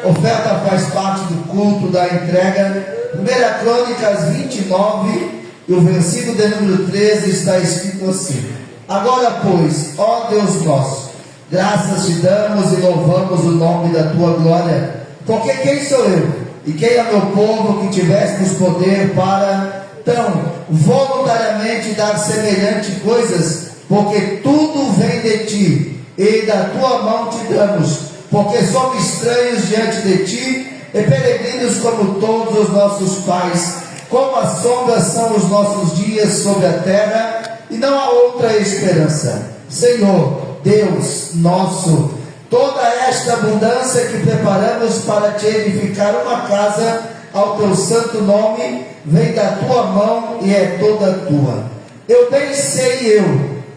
Oferta faz parte do culto da entrega. 1 Crônicas 29, e o versículo de número 13 está escrito assim: Agora, pois, ó Deus nosso, graças te damos e louvamos o nome da tua glória, porque quem sou eu e quem é meu povo que tivéssemos poder para tão voluntariamente dar semelhante coisas, porque tudo vem de ti e da tua mão te damos, porque somos estranhos diante de ti e peregrinos como todos os nossos pais, como a sombra são os nossos dias sobre a terra, e não há outra esperança. Senhor, Deus nosso, toda esta abundância que preparamos para te edificar uma casa ao teu santo nome, vem da tua mão e é toda tua. Eu bem sei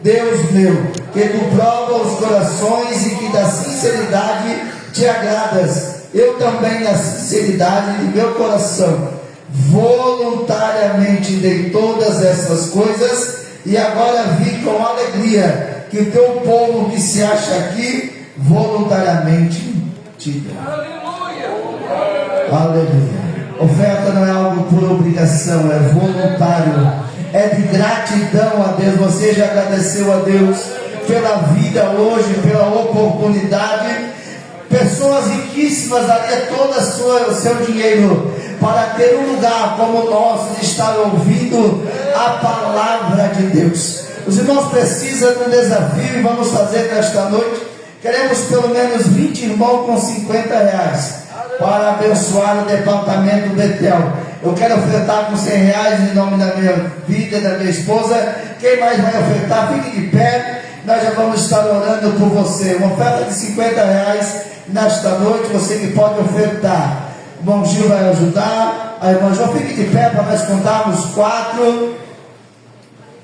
Deus meu, que tu provas os corações e que da sinceridade te agradas. Eu também, na sinceridade de meu coração, voluntariamente dei todas essas coisas, e agora vi com alegria que o teu povo que se acha aqui, voluntariamente te dá. Aleluia. Oferta não é algo por obrigação, é voluntário, é de gratidão a Deus. Você já agradeceu a Deus pela vida hoje, pela oportunidade? Pessoas riquíssimas daria todo o seu dinheiro para ter um lugar como o nosso, de estar ouvindo a palavra de Deus. Os irmãos precisam de um desafio, e vamos fazer nesta noite. Queremos pelo menos 20 irmãos com 50 reais para abençoar o departamento Betel. Eu quero ofertar com 100 reais em nome da minha vida e da minha esposa. Quem mais vai ofertar? Fique de pé. Nós já vamos estar orando por você. Uma oferta de 50 reais nesta noite, você que pode ofertar. O irmão Gil vai ajudar. A irmã João, fique de pé para nós contarmos 4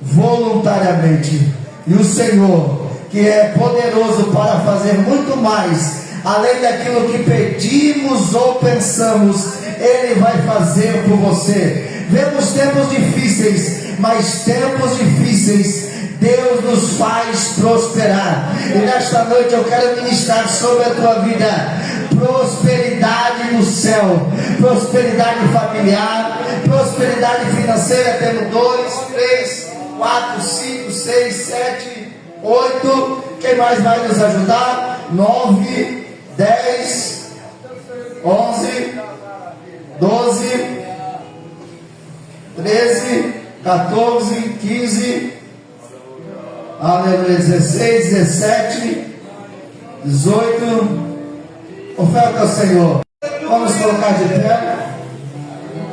voluntariamente. E o Senhor, que é poderoso para fazer muito mais, além daquilo que pedimos ou pensamos, Ele vai fazer por você. Vemos tempos difíceis, mas tempos difíceis Deus nos faz prosperar. E nesta noite eu quero ministrar sobre a tua vida prosperidade no céu, prosperidade familiar, prosperidade financeira. Temos 2, 3, 4, 5, 6, 7, 8. Quem mais vai nos ajudar? 9, 10, 11, 12, 13, 14, 15, aleluia, 16, 17, 18. Oferta ao Senhor. Vamos colocar de pé.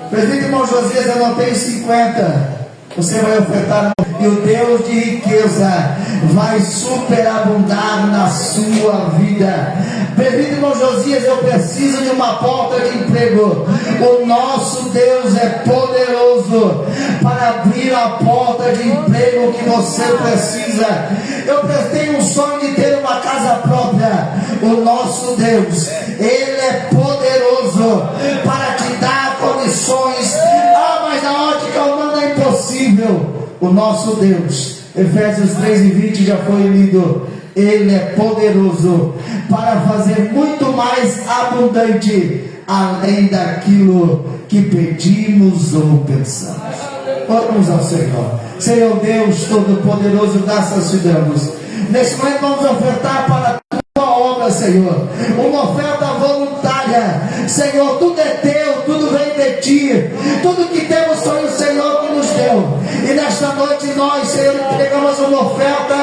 Presbítero irmão Josias, eu não tenho 50. Você vai ofertar, e o Deus de riqueza vai superabundar na sua vida. Presbítero irmão Josias, eu preciso de uma porta de emprego. O nosso Deus é poderoso para abrir a porta de emprego que você precisa. Eu tenho um sonho de ter uma casa própria. O nosso Deus, Ele é poderoso para te dar condições. Mas na ótica humana é impossível. O nosso Deus, Efésios 3:20 já foi lido. Ele é poderoso para fazer muito mais abundante, além daquilo que pedimos ou pensamos. Oramos ao Senhor. Senhor Deus Todo-Poderoso, graças te damos. Neste momento vamos ofertar para a tua obra, Senhor, uma oferta voluntária. Senhor, tudo é teu, tudo vem de ti. Tudo que temos foi o Senhor que nos deu. E nesta noite nós, Senhor, entregamos uma oferta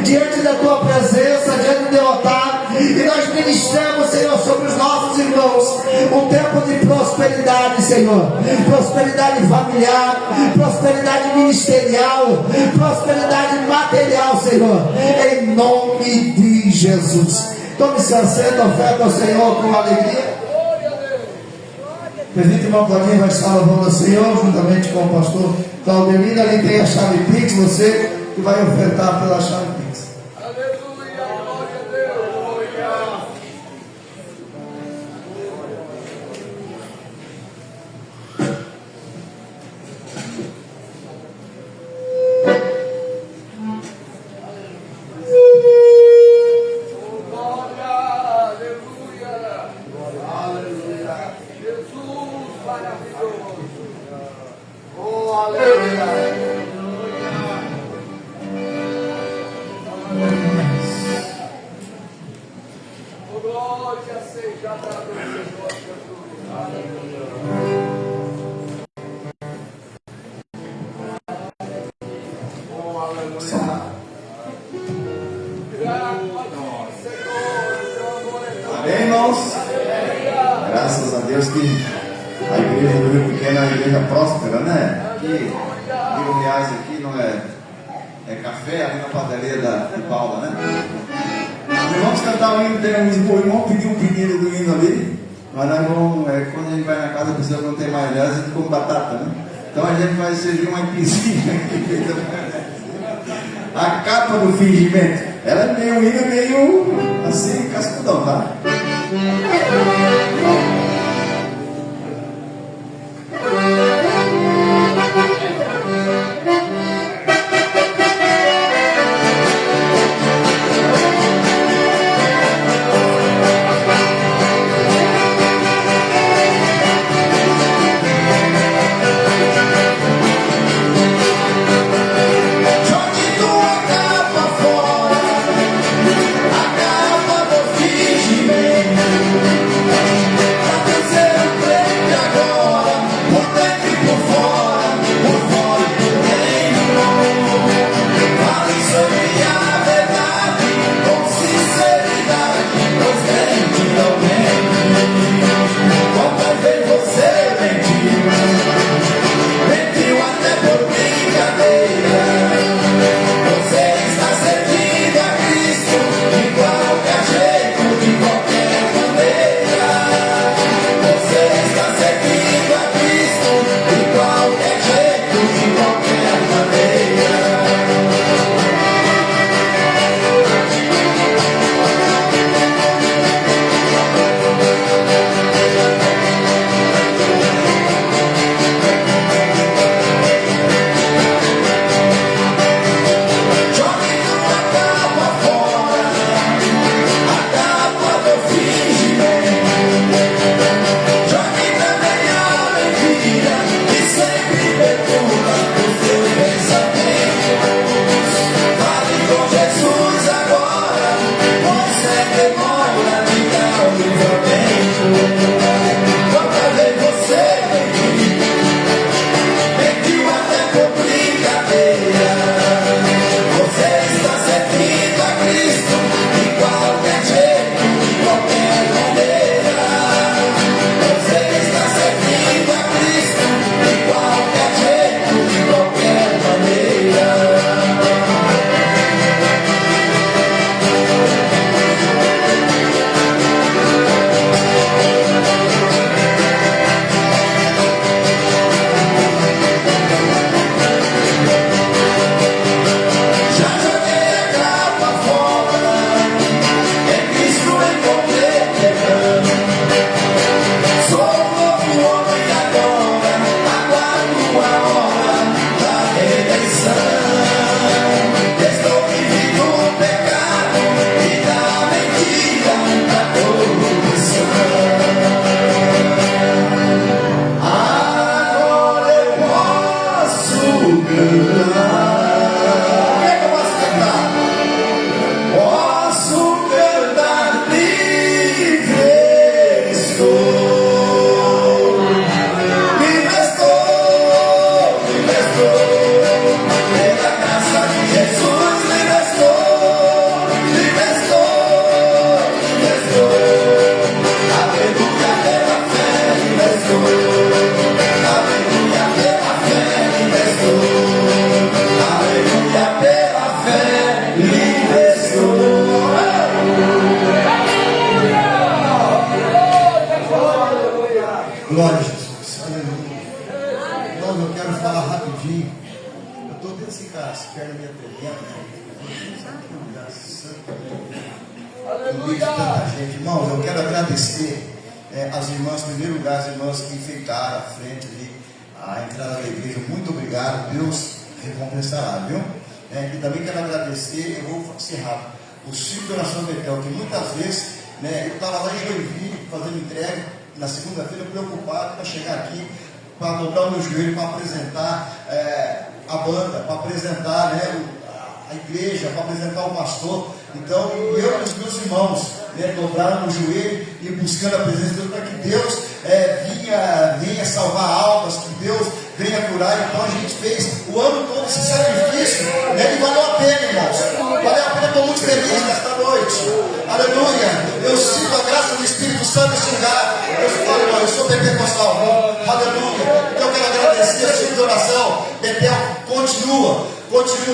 diante da tua presença, diante do teu altar, e nós ministramos, Senhor, sobre os nossos irmãos um tempo de prosperidade, Senhor. Prosperidade familiar, prosperidade ministerial, prosperidade material, Senhor, em nome de Jesus. Tome seu assento, oferta ao Senhor com alegria. Presbítero irmão Claudinho vai estar louvando ao Senhor juntamente com o pastor Claudelino. Ali tem a chave Pix, você que vai ofertar pela chave Pix. Aleluia, glória a Deus. Glória, aleluia. glória seja dada ao Senhor Jesus. Aleluia. Oh, aleluia. Amém, irmãos? Graças a Deus que a igreja do Rio Pequeno é uma igreja próspera, né? Aqui, R$1.000 aqui não é café, ali na padaria de Paula, né? Vamos cantar o hino, o irmão pediu um pedido do hino ali, mas nós vamos, quando a gente vai na casa, a pessoa não tem maionese, a gente come batata, né? Então a gente vai servir uma pizinha aqui. A capa do fingimento, ela é meio hino, meio assim, cascudão, tá? Glória a Jesus. Aleluia. Irmãos, eu quero falar rapidinho. Eu estou vendo assim, cara, as pernas me tremendo, Aleluia. tanta gente. Irmãos, eu quero agradecer as irmãs, em primeiro lugar, as irmãs que enfeitaram a frente ali, a entrada da igreja. Muito obrigado. Deus recompensará, viu? E também quero agradecer, eu vou ser rápido, o Círculo de Oração Betel, que muitas vezes, eu estava lá em Joinville fazendo entrega. Na segunda-feira, preocupado para chegar aqui, para dobrar o meu joelho, para apresentar a banda, para apresentar a igreja, para apresentar o pastor. Então, eu e os meus irmãos, né, dobraram o joelho e buscando a presença de Deus, para que Deus venha salvar almas, que Deus venha curar. Então a gente fez o ano todo esse sacrifício, né, e valeu a pena, irmãos. Valeu a pena, estou muito feliz nesta noite. Aleluia. Eu sinto a graça do Espírito Santo nesse lugar. Eu sou pentecostal. Aleluia. Então eu quero agradecer a sua oração. Betel, continua,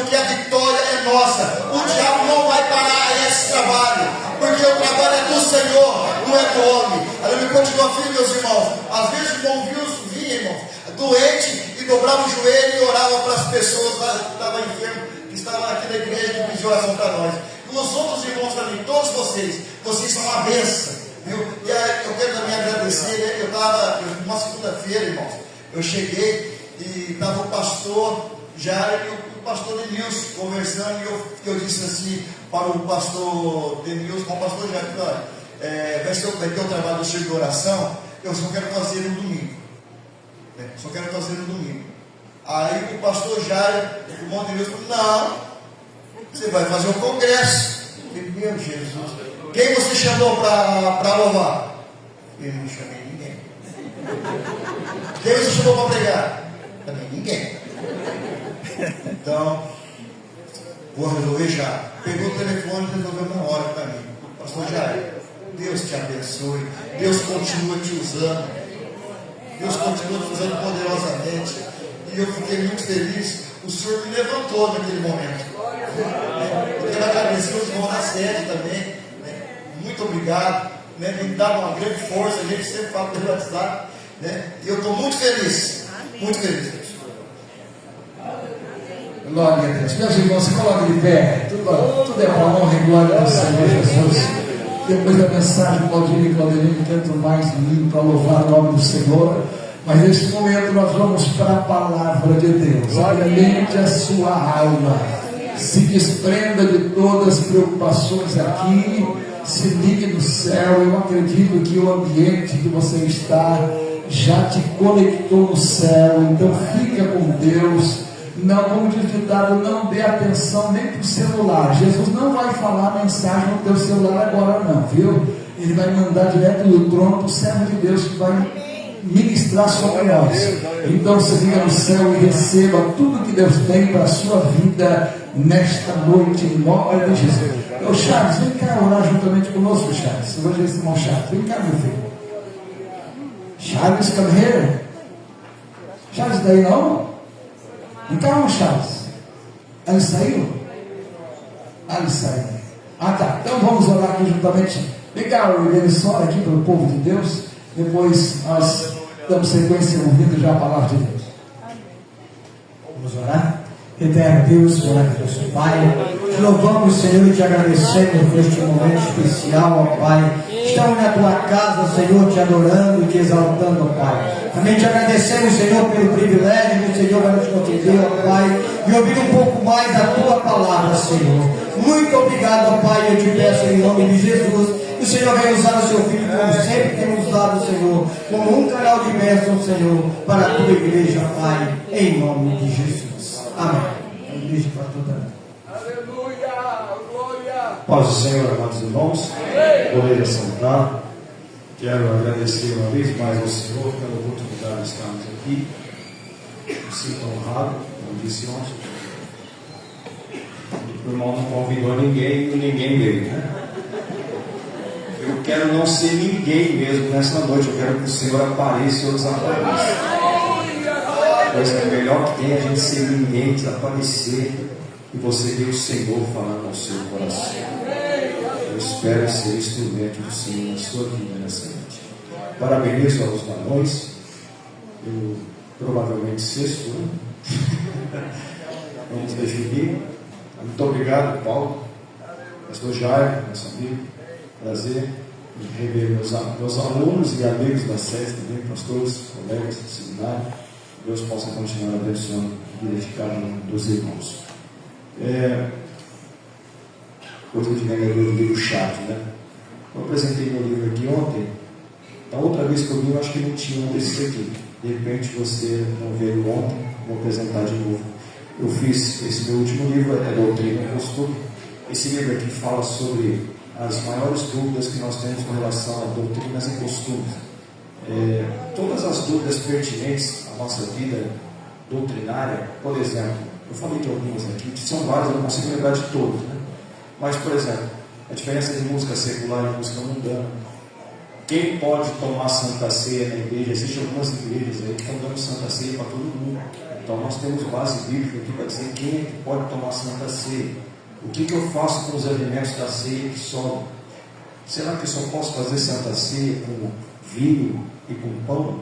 que a vitória é nossa. O diabo não vai parar esse trabalho, porque o trabalho é do Senhor, não é do homem. Aleluia. Continua firme, meus irmãos. Às vezes o irmão vinha, irmãos, doente, e dobrava o joelho e orava para as pessoas que estavam enfermas, que estavam aqui na igreja, que pediu oração para nós. E os outros irmãos também, todos vocês são uma bênção, viu? E eu quero também agradecer, né? Eu estava, uma segunda-feira, irmãos, eu cheguei e estava o pastor Jair e o pastor Denilson conversando, e eu disse assim para o pastor Denilson, para o pastor Jair, vai ter o trabalho do circo de oração, eu só quero fazer no domingo. Aí o pastor Jair, o irmão Deus, falou: não, você vai fazer um congresso. Eu falei: meu Jesus, quem você chamou para louvar? Eu não chamei ninguém. Quem você chamou para pregar? Também ninguém. Então, vou resolver já. Pegou o telefone e resolveu na hora para mim. Pastor Jair, Deus te abençoe, Deus continua te usando. Deus continua te usando poderosamente. E eu fiquei muito feliz. O Senhor me levantou naquele momento. Eu quero agradecer os irmãos da sede também. Muito obrigado. Me dá uma grande força. A gente sempre fala pelo WhatsApp. E eu estou muito feliz. Muito feliz. Glória a Deus. Meus irmãos, se coloquem de pé. Tudo é para a honra e glória do Senhor Jesus. Depois da mensagem, Claudinho e Claudinho cantam mais lindo para louvar o nome do Senhor. Mas neste momento nós vamos para a palavra de Deus. Alimente a sua alma. Se desprenda de todas as preocupações aqui. Se ligue no céu. Eu acredito que o ambiente que você está já te conectou no céu. Então fica com Deus. Não, como diz o ditado, não dê atenção nem para o celular. Jesus não vai falar mensagem no teu celular agora não, viu? Ele vai mandar direto do trono para o servo de Deus que vai ministrar sobre nós. Então você fica no céu e receba tudo que Deus tem para a sua vida nesta noite, em nome de Jesus. Ô Charles, vem cá orar juntamente conosco, Charles. Eu vou dizer esse irmão Charles, vem cá, meu filho. Charles, come here. Charles, daí não? Então, Charles, ele saiu? Ele saiu. Tá. Então vamos orar aqui juntamente. Vem cá, só aqui para o povo de Deus. Depois nós damos sequência ouvindo já a palavra de Deus. Vamos orar? Eterno Deus, maravilhoso Pai, te louvamos, Senhor, e te agradecemos por este momento especial, ó Pai. Estamos na tua casa, Senhor, te adorando e te exaltando, ó Pai. Também te agradecemos, Senhor, pelo privilégio que o Senhor vai nos conceder, ó Pai, de ouvir um pouco mais da tua palavra, Senhor. Muito obrigado, ó Pai, eu te peço em nome de Jesus. O Senhor vai usar o seu filho como sempre tem usado, Senhor, como um canal de bênção, Senhor, para a tua igreja, Pai, em nome de Jesus. Amém. A igreja para toda. Aleluia, glória. Paz do Senhor, amados irmãos. Poder sentar. Quero agradecer uma vez mais ao Senhor pela oportunidade de estarmos aqui. Me sinto honrado, como disse ontem. O irmão não convidou ninguém e ninguém veio, né? Eu quero não ser ninguém mesmo nessa noite. Eu quero que o Senhor apareça ou desapareça. Pois é melhor que tem a gente ser ninguém, desaparecer e você ver o Senhor falando ao seu coração. Eu espero ser instrumento do Senhor na sua vida nessa noite. Parabenizo aos varões. Eu provavelmente sexto, né? Vamos definir. Muito obrigado, Paulo. Pastor Jair, nosso amigo. Prazer em rever meus alunos e amigos da SES também, pastores, colegas do seminário. Deus possa continuar abençoando a vida de cada um dos irmãos. Hoje de ganhador do livro Chato, né? Eu apresentei meu livro aqui ontem. A outra vez que eu vi, eu acho que não tinha um desses aqui. De repente você não veio ontem, vou apresentar de novo. Eu fiz esse meu último livro, é Doutrina e Costume. Esse livro aqui fala sobre as maiores dúvidas que nós temos com relação a doutrinas e costumes. Todas as dúvidas pertinentes à nossa vida doutrinária, por exemplo, eu falei de algumas aqui, que são várias, eu não consigo lembrar de todas, né? Mas, por exemplo, a diferença de música secular e música mundana. Quem pode tomar Santa Ceia na igreja? Existem algumas igrejas aí que estão dando Santa Ceia para todo mundo. Então nós temos base bíblica aqui para dizer quem é que pode tomar Santa Ceia. O que eu faço com os alimentos da ceia que sobram? Será que eu só posso fazer Santa Ceia com vinho e com pão?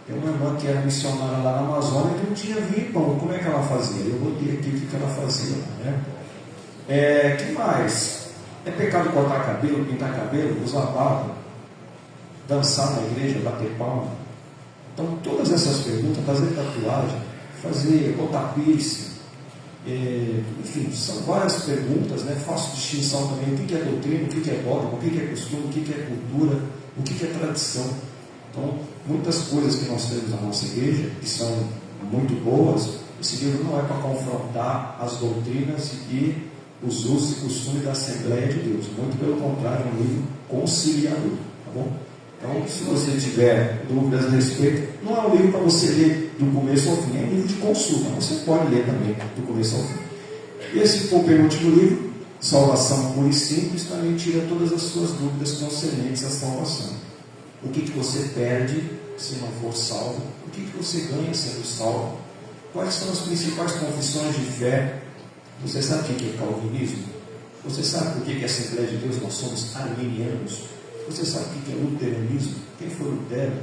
Tem uma irmã que era missionária lá na Amazônia que não tinha vinho e pão. Como é que ela fazia? Eu botei aqui o que ela fazia, né? Que mais? É pecado cortar cabelo, pintar cabelo, usar barba, dançar na igreja, bater palma? Então, todas essas perguntas, fazer tatuagem, botar piercing, enfim, são várias perguntas, né? Faço distinção também, o que é doutrina, o que é dogma, o que é costume, o que é cultura, o que é tradição. Então, muitas coisas que nós temos na nossa igreja, que são muito boas, esse livro não é para confrontar as doutrinas e os usos e costumes da Assembleia de Deus, muito pelo contrário, é um livro conciliador, tá bom? Então, se você tiver dúvidas a respeito, não é um livro para você ler do começo ao fim, é um livro de consulta, você pode ler também do começo ao fim. E esse for o penúltimo livro, Salvação Pura e Simples, também tira todas as suas dúvidas concernentes à salvação. O que você perde se não for salvo? O que você ganha sendo salvo? Quais são as principais confissões de fé? Você sabe o que é calvinismo? Você sabe por que é Assembleia de Deus? Nós somos arminianos. Você sabe o que é luteranismo? Quem foi Lutero?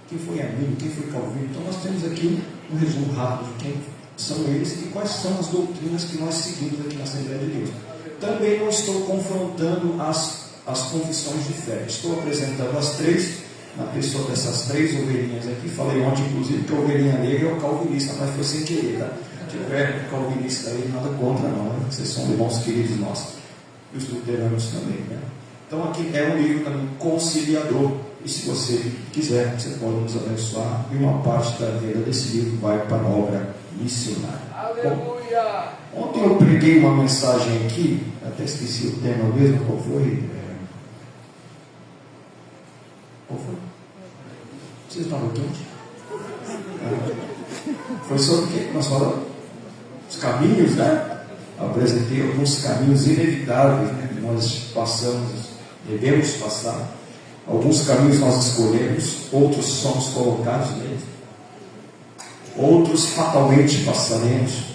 Quem foi Armínio? Quem foi Calvino? Então nós temos aqui um resumo rápido de quem são eles e quais são as doutrinas que nós seguimos aqui na Assembleia de Deus. Também não estou confrontando as confissões de fé. Estou apresentando as três, na pessoa dessas três ovelhinhas aqui. Falei ontem, inclusive, que a ovelhinha negra é o calvinista, mas foi sem querer, tá? Se tiver calvinista aí, nada contra não, né? Vocês são irmãos queridos nossos. E os luteranos também, né? Então aqui é um livro também conciliador. E se você quiser, você pode nos abençoar. E uma parte da venda desse livro vai para a obra missionária. Aleluia! Bom, ontem eu preguei uma mensagem aqui, até esqueci o tema mesmo, qual foi? Qual foi? Vocês estavam aqui? Foi sobre o que nós falamos? Os caminhos, né? Apresentei alguns caminhos inevitáveis, né? Que nós passamos, devemos passar. Alguns caminhos nós escolhemos, outros somos colocados neles, outros fatalmente passaremos.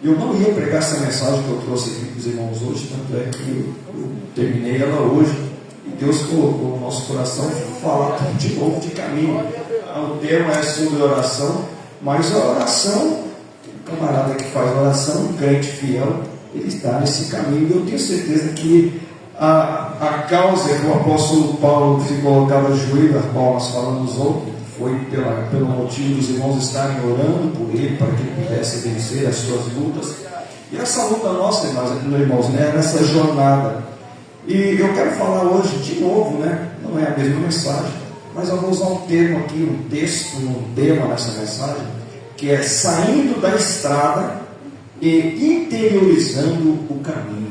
Eu não ia pregar essa mensagem que eu trouxe aqui para os irmãos hoje, tanto é que eu terminei ela hoje, e Deus colocou no nosso coração falar de novo de caminho. O tema é sobre oração, mas a oração, o camarada que faz oração, um crente fiel, ele está nesse caminho. Eu tenho certeza que a causa que o apóstolo Paulo se colocava de joelho, a qual nós falamos ontem, foi pelo motivo dos irmãos estarem orando por ele, para que ele pudesse vencer as suas lutas. E essa luta nossa, irmãos, né, nessa jornada. E eu quero falar hoje de novo, né, não é a mesma mensagem, mas eu vou usar um termo aqui, um texto, um tema nessa mensagem, que é saindo da estrada e interiorizando o caminho.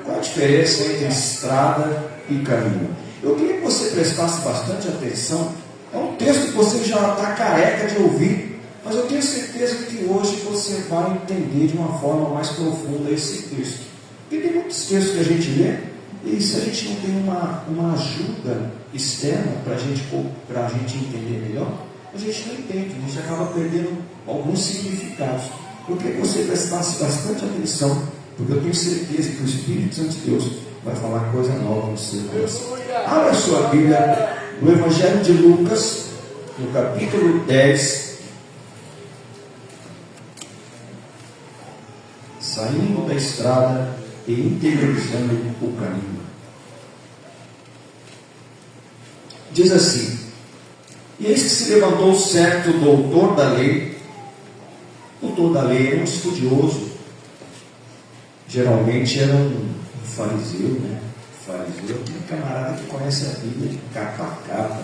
Qual a diferença entre estrada e caminho? Eu queria que você prestasse bastante atenção. É um texto que você já está careca de ouvir, mas eu tenho certeza que hoje você vai entender de uma forma mais profunda esse texto. Porque tem muitos textos que a gente lê, e se a gente não tem uma ajuda externa para a gente entender melhor, a gente não entende, a gente acaba perdendo alguns significados. Eu queria que você prestasse bastante atenção, porque eu tenho certeza que o Espírito Santo de Deus vai falar coisa nova no seu coração. Abra a sua Bíblia no Evangelho de Lucas, no capítulo 10, saindo da estrada e interiorizando o caminho. Diz assim: e eis que se levantou certo doutor da lei. Doutor da lei era um estudioso, geralmente era um fariseu, né? Fariseu é aquele camarada que conhece a Bíblia de capa a capa.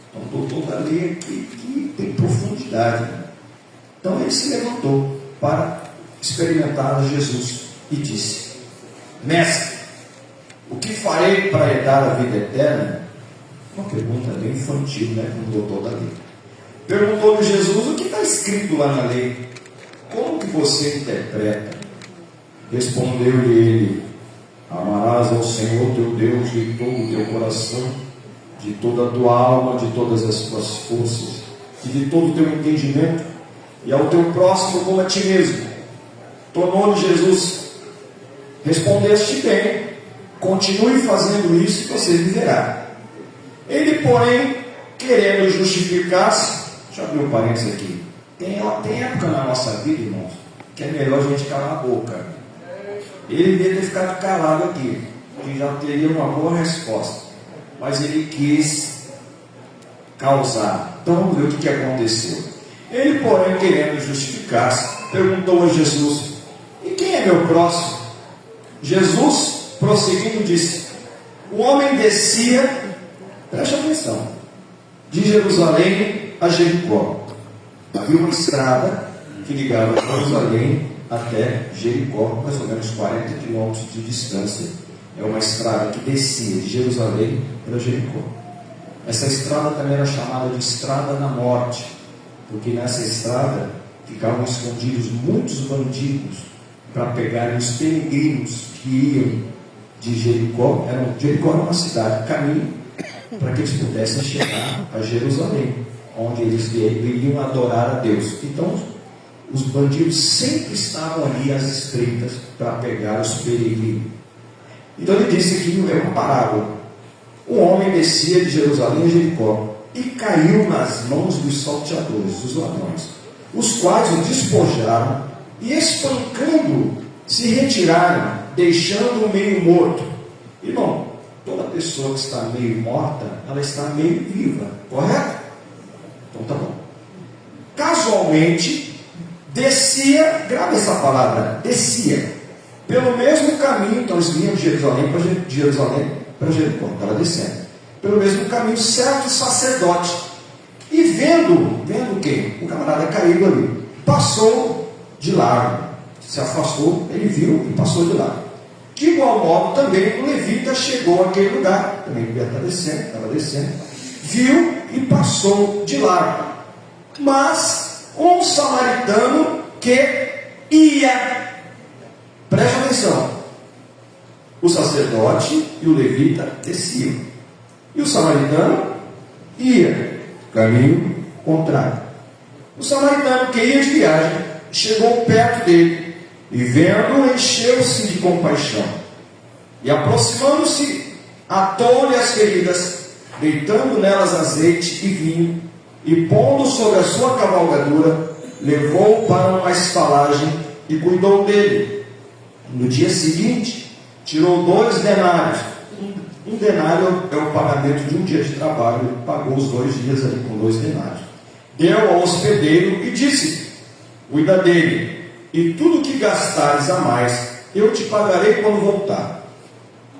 Então, o doutor da lei que tem profundidade, né? Então ele se levantou para experimentar a Jesus e disse: mestre, o que farei para herdar a vida eterna? Uma pergunta bem infantil, né? Como doutor da lei. Perguntou-lhe Jesus: o que está escrito lá na lei? Como que você interpreta? Respondeu-lhe ele: amarás ao Senhor teu Deus de todo o teu coração, de toda a tua alma, de todas as tuas forças e de todo o teu entendimento, e ao teu próximo como a ti mesmo. Tornou-lhe Jesus: respondeste bem, continue fazendo isso e você viverá. Ele, porém, querendo justificar-se, deixa eu abrir um parênteses aqui. Tem época na nossa vida, irmãos, que é melhor a gente calar a boca. Ele devia ter ficado calado aqui, que já teria uma boa resposta, mas ele quis causar. Então vamos ver o que aconteceu. Ele, porém, querendo justificar-se, perguntou a Jesus: e quem é meu próximo? Jesus, prosseguindo, disse: o homem descia, preste atenção, de Jerusalém a Jericó. Havia uma estrada que ligava Jerusalém até Jericó, mais ou menos 40 quilômetros de distância. É uma estrada que descia de Jerusalém para Jericó. Essa estrada também era chamada de Estrada da Morte, porque nessa estrada ficavam escondidos muitos bandidos para pegarem os peregrinos que iam de Jericó. Jericó era uma cidade, caminho para que eles pudessem chegar a Jerusalém, onde eles iriam adorar a Deus. Então, os bandidos sempre estavam ali às estreitas para pegar os peregrinos. Então ele disse que é uma parábola. Um homem descia de Jerusalém a Jericó e caiu nas mãos dos salteadores, dos ladrões, os quais o despojaram e, espancando, se retiraram, deixando-o meio morto. Irmão, toda pessoa que está meio morta, ela está meio viva, correto? Então tá bom. Casualmente, descia, grava essa palavra, descia, pelo mesmo caminho. Então eles vinham de Jerusalém para Jericó, estava descendo, pelo mesmo caminho, certo sacerdote, e vendo o quê? O camarada caído ali, passou de largo, se afastou, ele viu e passou de largo. De igual modo também o levita chegou àquele lugar, também estava descendo, viu e passou de largo. Mas um samaritano que ia, preste atenção, o sacerdote e o levita desciam, e o samaritano ia, caminho contrário. O samaritano que ia de viagem chegou perto dele e, vendo, encheu-se de compaixão, e aproximando-se, atou-lhe as feridas, deitando nelas azeite e vinho, e pondo sobre a sua cavalgadura, levou-o para uma estalagem e cuidou dele. No dia seguinte, tirou 2 denários. Um denário é o pagamento de um dia de trabalho. Ele pagou os 2 dias ali com 2 denários. Deu ao hospedeiro e disse: cuida dele, e tudo que gastares a mais, eu te pagarei quando voltar.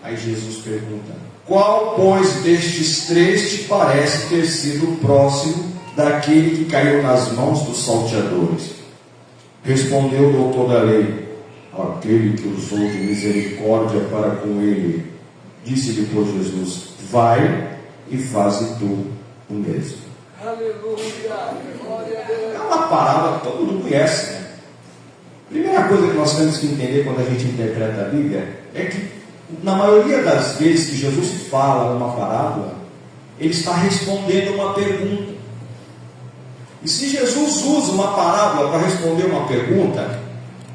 Aí Jesus pergunta: qual, pois, destes 3 te parece ter sido o próximo daquele que caiu nas mãos dos salteadores? Respondeu o doutor da lei: aquele que usou de misericórdia para com ele. Disse-lhe, pois, Jesus: vai e faze tu o mesmo. Aleluia! Glória a Deus! É uma parábola que todo mundo conhece, né? Primeira coisa que nós temos que entender quando a gente interpreta a Bíblia é que, na maioria das vezes que Jesus fala uma parábola, ele está respondendo uma pergunta. E se Jesus usa uma parábola para responder uma pergunta,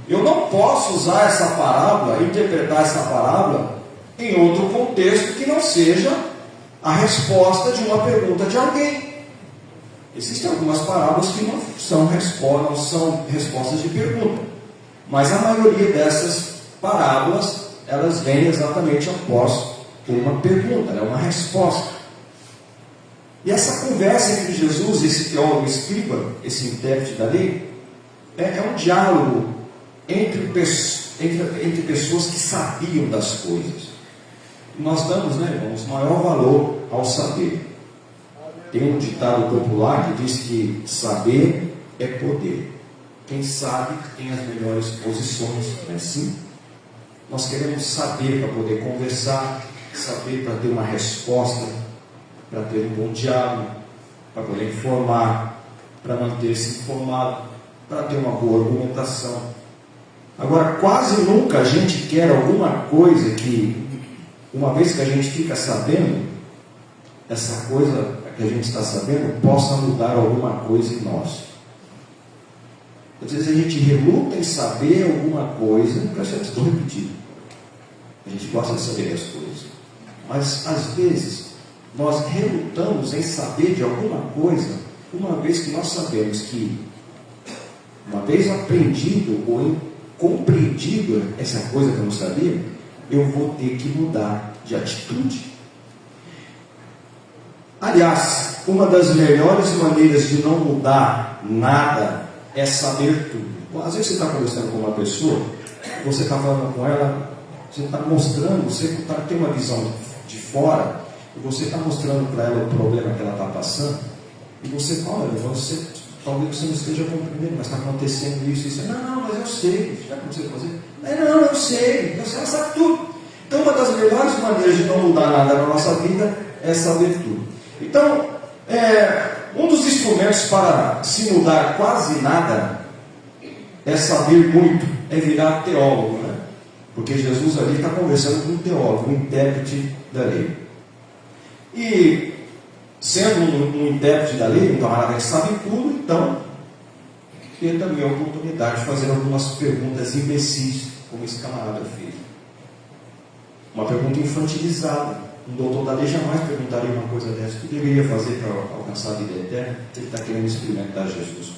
eu não posso usar essa parábola, interpretar essa parábola em outro contexto que não seja a resposta de uma pergunta de alguém. Existem algumas parábolas que não são respostas de pergunta, mas a maioria dessas parábolas, elas vêm exatamente após uma pergunta, uma resposta. E essa conversa entre Jesus e esse teólogo escriba, esse intérprete da lei, é um diálogo entre pessoas que sabiam das coisas. E nós damos, irmãos, maior valor ao saber. Tem um ditado popular que diz que saber é poder. Quem sabe tem as melhores posições, não é assim? Nós queremos saber para poder conversar, saber para ter uma resposta, para ter um bom diálogo, para poder informar, para manter-se informado, para ter uma boa argumentação. Agora, quase nunca a gente quer alguma coisa que, uma vez que a gente fica sabendo, essa coisa que a gente está sabendo possa mudar alguma coisa em nós. Às vezes a gente reluta em saber alguma coisa, estou repetindo, a gente gosta de saber as coisas, mas às vezes nós relutamos em saber de alguma coisa, uma vez que nós sabemos que, uma vez aprendido ou compreendido essa coisa que eu não sabia, eu vou ter que mudar de atitude. Aliás, uma das melhores maneiras de não mudar nada é saber tudo. Às vezes você está conversando com uma pessoa, você está falando com ela, você está mostrando, você tem uma visão de fora, e você está mostrando para ela o problema que ela está passando, e você fala, olha, talvez você não esteja compreendendo, mas está acontecendo isso. Não, mas eu sei, já aconteceu com você? Não, eu sei, ela sabe tudo. Então, uma das melhores maneiras de não mudar nada na nossa vida é saber tudo. Então, um dos instrumentos para se mudar quase nada é saber muito, é virar teólogo, né? Porque Jesus ali está conversando com um teólogo, um intérprete da lei. E, sendo um intérprete da lei, um camarada que sabe tudo, então, tem também a oportunidade de fazer algumas perguntas imbecis, como esse camarada fez. Uma pergunta infantilizada. Um doutor da lei jamais perguntaria uma coisa dessa. O que deveria fazer para alcançar a vida eterna? Ele está querendo experimentar Jesus.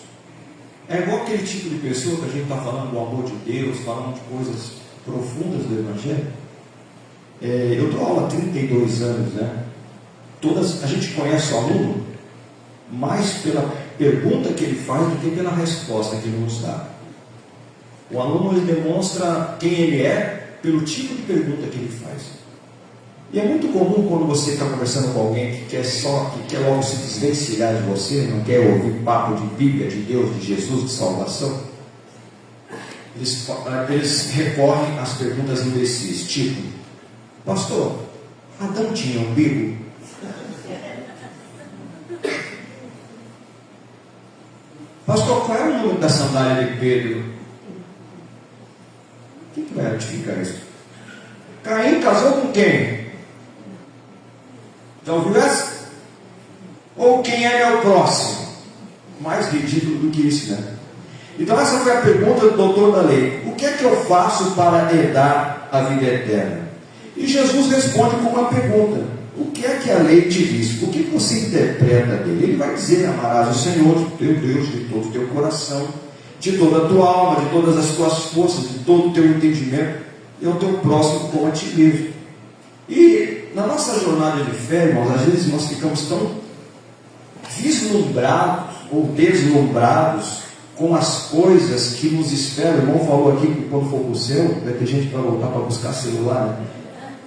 É igual aquele tipo de pessoa que a gente está falando do amor de Deus, falando de coisas profundas do Evangelho. Eu dou aula há 32 anos, né? A gente conhece o aluno mais pela pergunta que ele faz do que pela resposta que ele nos dá. O aluno ele demonstra quem ele é pelo tipo de pergunta que ele faz. E é muito comum quando você está conversando com alguém que quer logo se desvencilhar de você, não quer ouvir papo de Bíblia, de Deus, de Jesus, de salvação. Eles recorrem às perguntas imbecis, tipo: pastor, Adão tinha umbigo? Pastor, qual é o nome da sandália de Pedro? Quem que vai ratificar isso? Caim casou com quem? Já ouviu essa? Ou quem é meu próximo? Mais ridículo do que isso, né? Então essa foi a pergunta do doutor da lei. O que é que eu faço para herdar a vida eterna? E Jesus responde com uma pergunta: o que é que a lei te diz? O que você interpreta dele? Ele vai dizer: amarás o Senhor, teu Deus, de todo o teu coração, de toda a tua alma, de todas as tuas forças, de todo o teu entendimento, e ao teu próximo como a ti mesmo. E na nossa jornada de fé, irmãos, às vezes nós ficamos tão vislumbrados ou deslumbrados com as coisas que nos esperam. O irmão falou aqui que quando for para o céu, vai ter gente para voltar para buscar celular, né?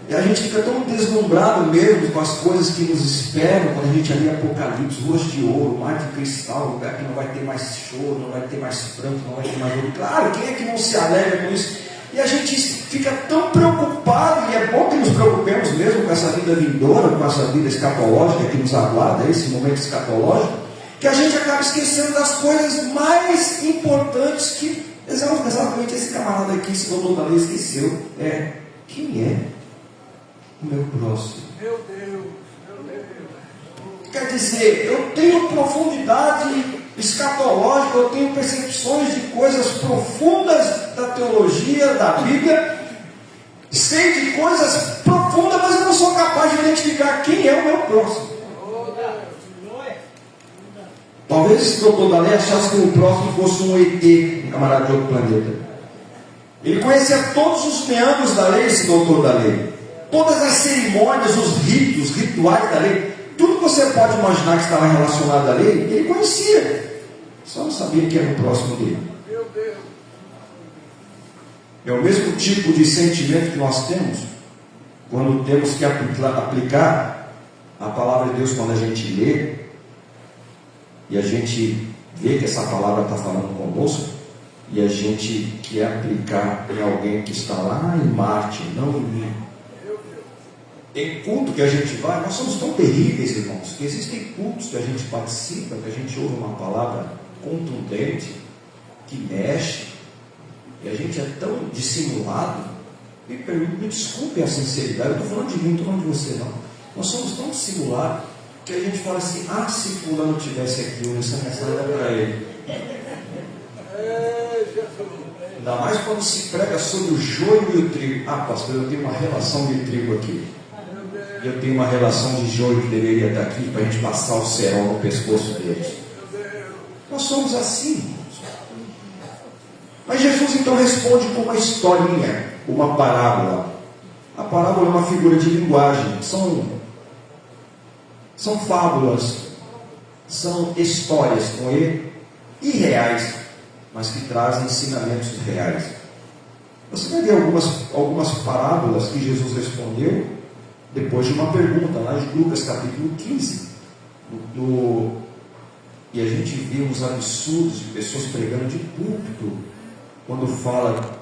E a gente fica tão deslumbrado mesmo com as coisas que nos esperam quando a gente lê Apocalipse, ruas de ouro, mar de cristal, lugar que não vai ter mais choro, não vai ter mais pranto, não vai ter mais ouro. Claro, quem é que não se alegra com isso? E a gente fica tão preocupado, e é bom que nos preocupemos mesmo com essa vida vindoura, com essa vida escatológica que nos aguarda, esse momento escatológico, que a gente acaba esquecendo das coisas mais importantes que exatamente esse camarada aqui, esse doutor da lei, esqueceu. Quem é o meu próximo? Meu Deus. Quer dizer, eu tenho profundidade escatológica, eu tenho percepções de coisas profundas da teologia, da Bíblia, sei de coisas profundas, mas eu não sou capaz de identificar quem é o meu próximo. Talvez esse doutor da lei achasse que o próximo fosse um ET, um camarada de outro planeta. Ele conhecia todos os meandros da lei, esse doutor da lei, todas as cerimônias, os ritos, rituais da lei, tudo que você pode imaginar que estava relacionado à lei, ele conhecia, só não sabia que era o próximo dele. Meu Deus. É o mesmo tipo de sentimento que nós temos quando temos que aplicar a palavra de Deus, quando a gente lê e a gente vê que essa palavra está falando conosco e a gente quer aplicar em alguém que está lá em Marte, não em mim. Tem culto que a gente vai, nós somos tão terríveis, irmãos, que existem cultos que a gente participa, que a gente ouve uma palavra contundente, que mexe, e a gente é tão dissimulado. Me desculpe a sinceridade, eu estou falando de mim, não estou falando de você não. Nós somos tão dissimulados que a gente fala assim, se fulano tivesse aqui, essa mensagem é para ele. Ainda mais quando se prega sobre o joio e o trigo. Pastor, eu tenho uma relação de trigo aqui. Eu tenho uma relação de joio que deveria estar aqui para a gente passar o cerol no pescoço deles. Nós somos assim, irmãos. Mas Jesus então responde com uma historinha, uma parábola. A parábola é uma figura de linguagem. São fábulas, são histórias com ele, irreais, mas que trazem ensinamentos reais. Você vai ver algumas parábolas que Jesus respondeu depois de uma pergunta, lá em Lucas capítulo 15. E a gente vê uns absurdos de pessoas pregando de púlpito, quando fala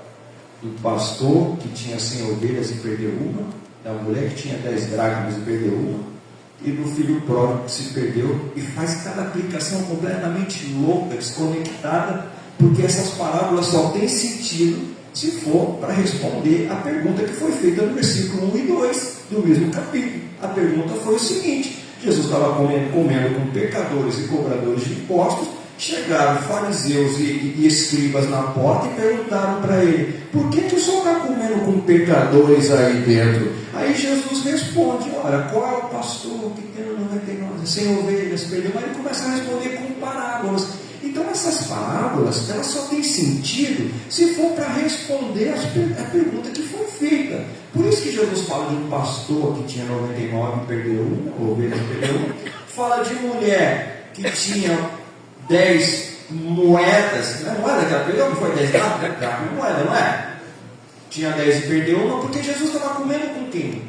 do pastor que tinha 100 ovelhas e perdeu uma, da mulher que tinha 10 dracmas e perdeu uma, e do filho pródigo que se perdeu, e faz cada aplicação completamente louca, desconectada, porque essas parábolas só têm sentido se for para responder a pergunta que foi feita no versículo 1 e 2 do mesmo capítulo. A pergunta foi o seguinte: Jesus estava comendo com pecadores e cobradores de impostos. Chegaram fariseus e escribas na porta e perguntaram para ele: por que o senhor está comendo com pecadores aí dentro? Aí Jesus responde: olha, qual é o pastor que tem 99, 100 ovelhas, perdeu? Aí ele começa a responder com parábolas. Então essas parábolas, elas só têm sentido se for para responder a pergunta que foi feita. Por isso que Jesus fala de um pastor que tinha 99 e perdeu uma, ovelha perdeu uma. Fala de mulher que tinha 10 moedas, não é moeda que ela perdeu, não foi 10 dracmas, moeda, não é? Tinha 10 e perdeu uma, porque Jesus estava comendo com quem?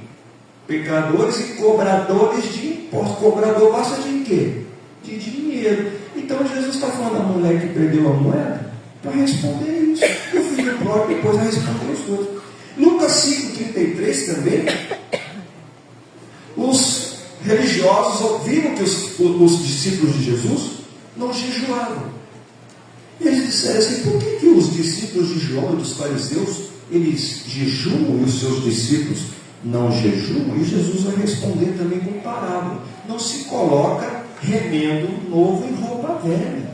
Pecadores e cobradores de impostos. Cobrador gosta de quê? De dinheiro. Então Jesus está falando da mulher que perdeu a moeda para responder isso. E o filho próprio depois vai responder os dois. Lucas 5,33 também. Os religiosos viram que os discípulos de Jesus não jejuaram. E eles disseram assim: por que os discípulos de João e dos fariseus, eles jejuam e os seus discípulos não jejuam? E Jesus vai responder também com parábola: não se coloca remendo novo em roupa velha,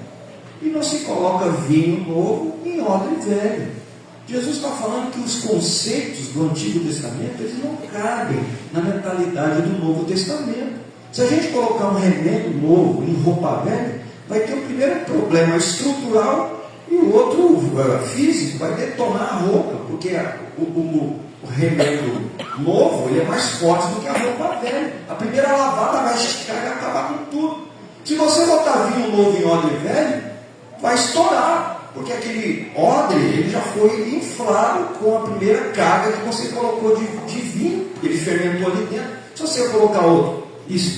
e não se coloca vinho novo em odre velho. Jesus está falando que os conceitos do Antigo Testamento, eles não cabem na mentalidade do Novo Testamento. Se a gente colocar um remendo novo em roupa velha, vai ter o primeiro problema estrutural e o outro físico, vai detonar a roupa, porque o remendo novo, ele é mais forte do que a roupa velha. A primeira lavada vai esticar e acabar com tudo. Se você botar vinho novo em odre velho, vai estourar, porque aquele odre, ele já foi inflado com a primeira carga que você colocou de vinho, ele fermentou ali dentro. Se você colocar outro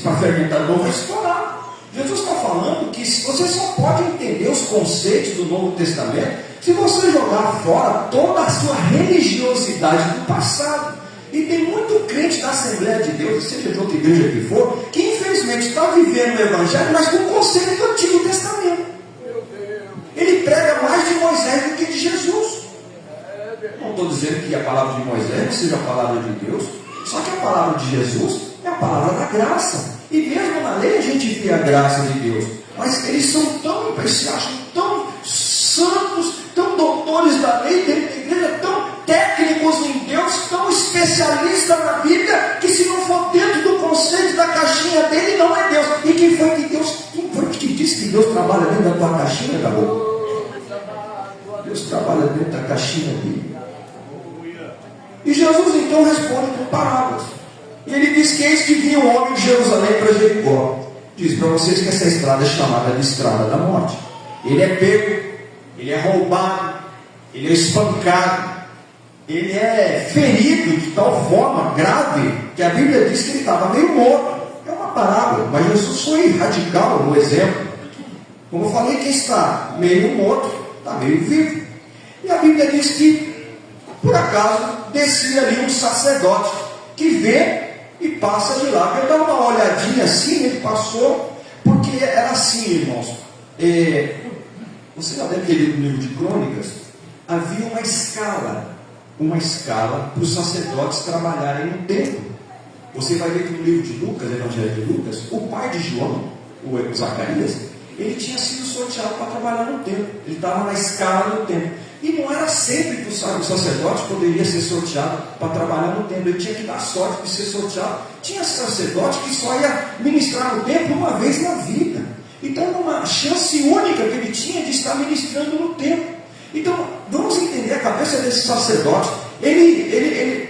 para fermentar novo, vai estourar. Jesus está falando que você só pode entender os conceitos do Novo Testamento se você jogar fora toda a sua religiosidade do passado. E tem muito crente da Assembleia de Deus, seja de outra igreja que for, que infelizmente está vivendo o Evangelho, mas com o conceito do Antigo Testamento. Ele prega mais de Moisés do que de Jesus. Não estou dizendo que a palavra de Moisés não seja a palavra de Deus, só que a palavra de Jesus é a palavra da graça. E mesmo na lei a gente vê a graça de Deus, mas eles se acham tão santos, tão doutores da lei dentro da igreja, tão técnicos em Deus, tão especialistas na Bíblia, que se não for dentro do conceito da caixinha dele, não é Deus. E quem foi que disse que Deus trabalha dentro da tua caixinha, acabou? Deus trabalha dentro da caixinha dele. E Jesus então responde com parábolas. E ele diz que eis que vinha um homem de Jerusalém para Jericó. Diz para vocês que essa estrada é chamada de estrada da morte. Ele é pego, ele é roubado, ele é espancado, ele é ferido de tal forma grave que a Bíblia diz que ele estava meio morto. É uma parábola, mas Jesus foi radical no exemplo. Como eu falei, quem está meio morto está meio vivo. E a Bíblia diz que, por acaso, descia ali um sacerdote que vê e passa de lá. Eu dava uma olhadinha assim, ele passou, porque era assim, irmãos. Você já deve ter lido no livro de Crônicas, havia uma escala para os sacerdotes trabalharem no templo. Você vai ver que no livro de Lucas, Evangelho de Lucas, o pai de João, o Zacarias, ele tinha sido sorteado para trabalhar no templo. Ele estava na escala do templo. E não era sempre que o sacerdote poderia ser sorteado para trabalhar no templo. Ele tinha que dar sorte de ser sorteado. Tinha sacerdote que só ia ministrar no templo uma vez na vida. Então era uma chance única que ele tinha de estar ministrando no templo. Então, vamos entender a cabeça desse sacerdote. Ele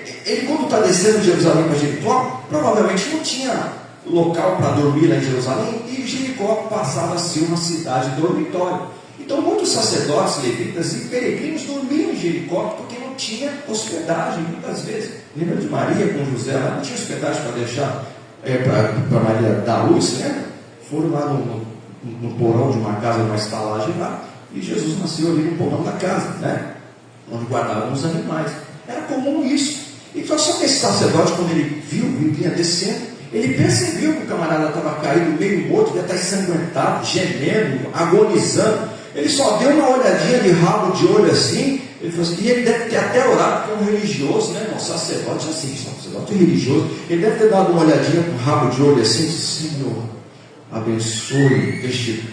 quando está descendo de Jerusalém para Jericó, provavelmente não tinha local para dormir lá em Jerusalém, e Jericó passava a ser uma cidade dormitório. Então muitos sacerdotes, levitas e peregrinos dormiam em Jericó porque não tinha hospedagem muitas vezes. Lembra de Maria com José? Ela não tinha hospedagem para deixar para Maria dar luz, né? Foram lá no porão de uma casa, numa estalagem lá, e Jesus nasceu ali no porão da casa, né? Onde guardavam os animais. Era comum isso. Então só que esse sacerdote, quando ele viu, vinha descendo, ele percebeu que o camarada estava caído, meio morto, devia estar ensanguentado, gemendo, agonizando. Ele só deu uma olhadinha de rabo de olho assim. Ele falou assim, e ele deve ter até orado, porque é um religioso, né? Um sacerdote assim, sacerdote religioso. Ele deve ter dado uma olhadinha com o rabo de olho assim, Senhor, abençoe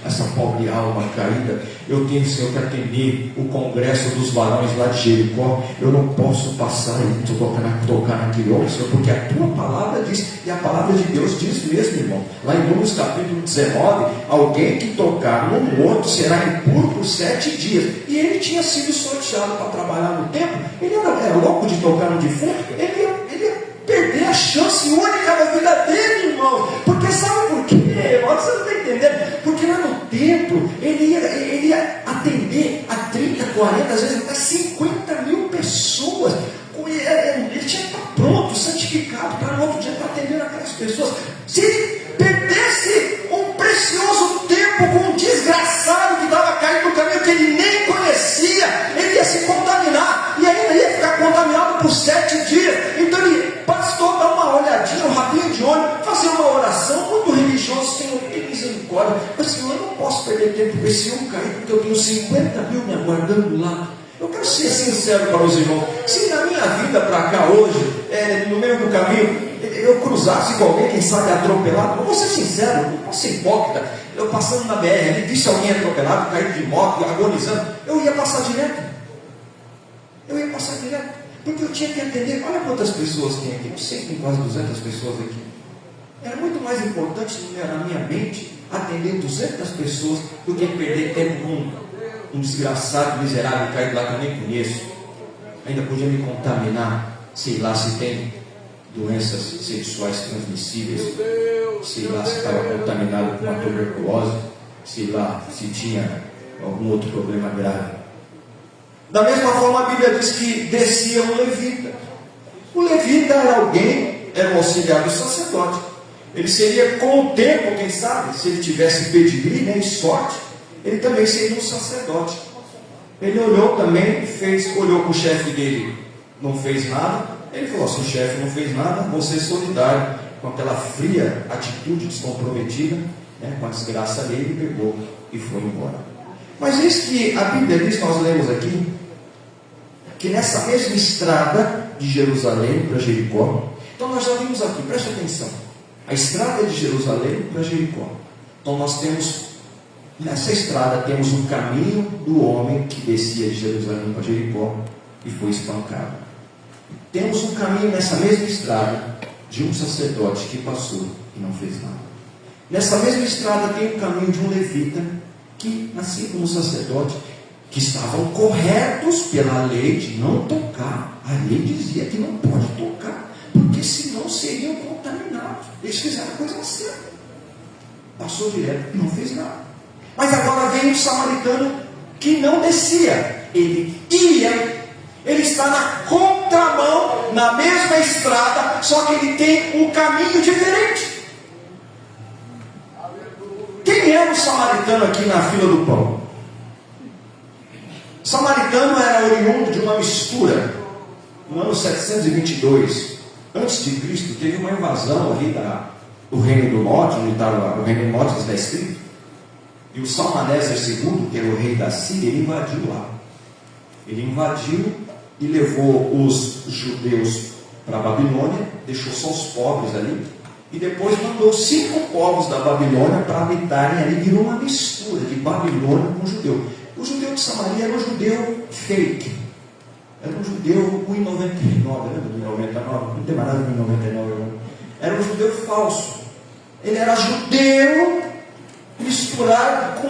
essa pobre alma caída. Eu tenho, Senhor, que atender o congresso dos varões lá de Jericó. Eu não posso passar e tocar naquele homem, Senhor, porque a tua palavra diz, e a palavra de Deus diz mesmo, irmão. Lá em Números capítulo 19, alguém que tocar no morto será impuro por 7 dias. E ele tinha sido sorteado para trabalhar no templo. Ele era louco de tocar no defunto. Ele ia perder a chance única da vida dele, irmão. Porque sabe por quê? Você não está entendendo? Porque lá no templo ele ia atender a 30, 40, às vezes até 50 mil pessoas. Ele tinha que estar pronto, santificado, para no outro dia estar atendendo aquelas pessoas. Se ele perdesse um precioso tempo com um desgraçado que estava caindo no caminho que ele nem conhecia, ele ia se contaminar e ainda ia ficar contaminado por 7 dias. Então ele, pastor, dá uma olhadinha, um rabinho de olho, fazer uma oração muito religiosa. Senhor, tem misericórdia, mas Senhor, eu não posso perder tempo com esse homem cair, porque eu tenho 50 mil me aguardando lá. Eu quero ser sincero para os irmãos. Se na minha vida para cá hoje, no meio do caminho, eu cruzasse com alguém, quem sabe atropelado, eu vou ser sincero, não posso ser hipócrita. Eu passando na BR, ele visse alguém atropelado, caído de moto, agonizando, eu ia passar direto. Porque eu tinha que atender. Olha quantas pessoas tem aqui, não sei, tem quase 200 pessoas aqui. Era muito mais importante na minha mente atender 200 pessoas do que perder tempo com um desgraçado, miserável, caído lá que eu nem conheço. Ainda podia me contaminar, sei lá se tem doenças sexuais transmissíveis, sei lá se estava contaminado com uma tuberculose, sei lá se tinha algum outro problema grave. Da mesma forma a Bíblia diz que descia um levita. O levita era alguém, era um auxiliar do sacerdote. Ele seria, com o tempo, quem sabe, se ele tivesse pedigree, né, e sorte, ele também seria um sacerdote. Ele olhou também, olhou para o chefe dele, não fez nada. Ele falou, se o chefe não fez nada, vou ser solidário. Com aquela fria atitude descomprometida, né, com a desgraça dele, ele pegou e foi embora. Mas eis que a Bíblia diz, nós lemos aqui, que nessa mesma estrada de Jerusalém para Jericó, então nós já vimos aqui, preste atenção, a estrada de Jerusalém para Jericó. Então nós temos, nessa estrada temos o caminho do homem que descia de Jerusalém para Jericó e foi espancado. Temos um caminho nessa mesma estrada de um sacerdote que passou e não fez nada. Nessa mesma estrada tem o caminho de um levita que, assim como o sacerdote, que estavam corretos pela lei de não tocar. A lei dizia que não pode tocar, porque senão seriam contaminados. Eles fizeram a coisa certa. Passou direto e não fez nada. Mas agora vem um samaritano que não descia. Ele ia, ele está na contramão, na mesma estrada, só que ele tem um caminho diferente. Quem era o samaritano aqui na fila do pão? Samaritano era oriundo de uma mistura. No ano 722, antes de Cristo, teve uma invasão ali do Reino do Norte, onde estava o Reino do Norte, que está escrito. E o Salmaneser II, que era o rei da Síria, ele invadiu lá. Ele invadiu e levou os judeus para a Babilônia, deixou só os pobres ali, e depois mandou 5 povos da Babilônia para habitarem ali. Virou uma mistura de Babilônia com judeu. O judeu de Samaria era um judeu fake, era um judeu 1,99, lembra do 1,99? Não tem mais nada de 1,99. Era um judeu falso. Ele era judeu misturado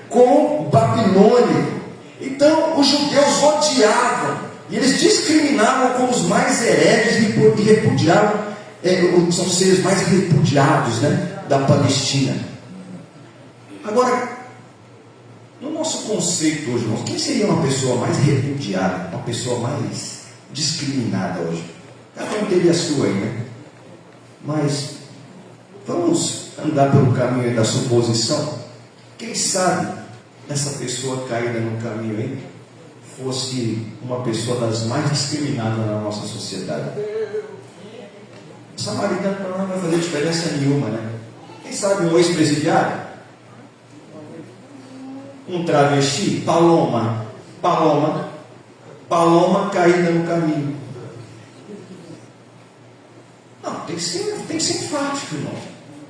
com babilônico. Então os judeus odiavam, e eles discriminavam como os mais hereges e repudiavam, são os seres mais repudiados, da Palestina. Agora, no nosso conceito hoje, irmãos, quem seria uma pessoa mais repudiada, uma pessoa mais discriminada hoje? Cada um teria a sua aí, né? Mas vamos andar pelo caminho da suposição. Quem sabe essa pessoa caída no caminho aí fosse uma pessoa das mais discriminadas na nossa sociedade. O samaritano para nós não vai fazer diferença nenhuma, né? Quem sabe um ex-presidiário, um travesti, Paloma caída no caminho. Não, tem que ser enfático, irmão.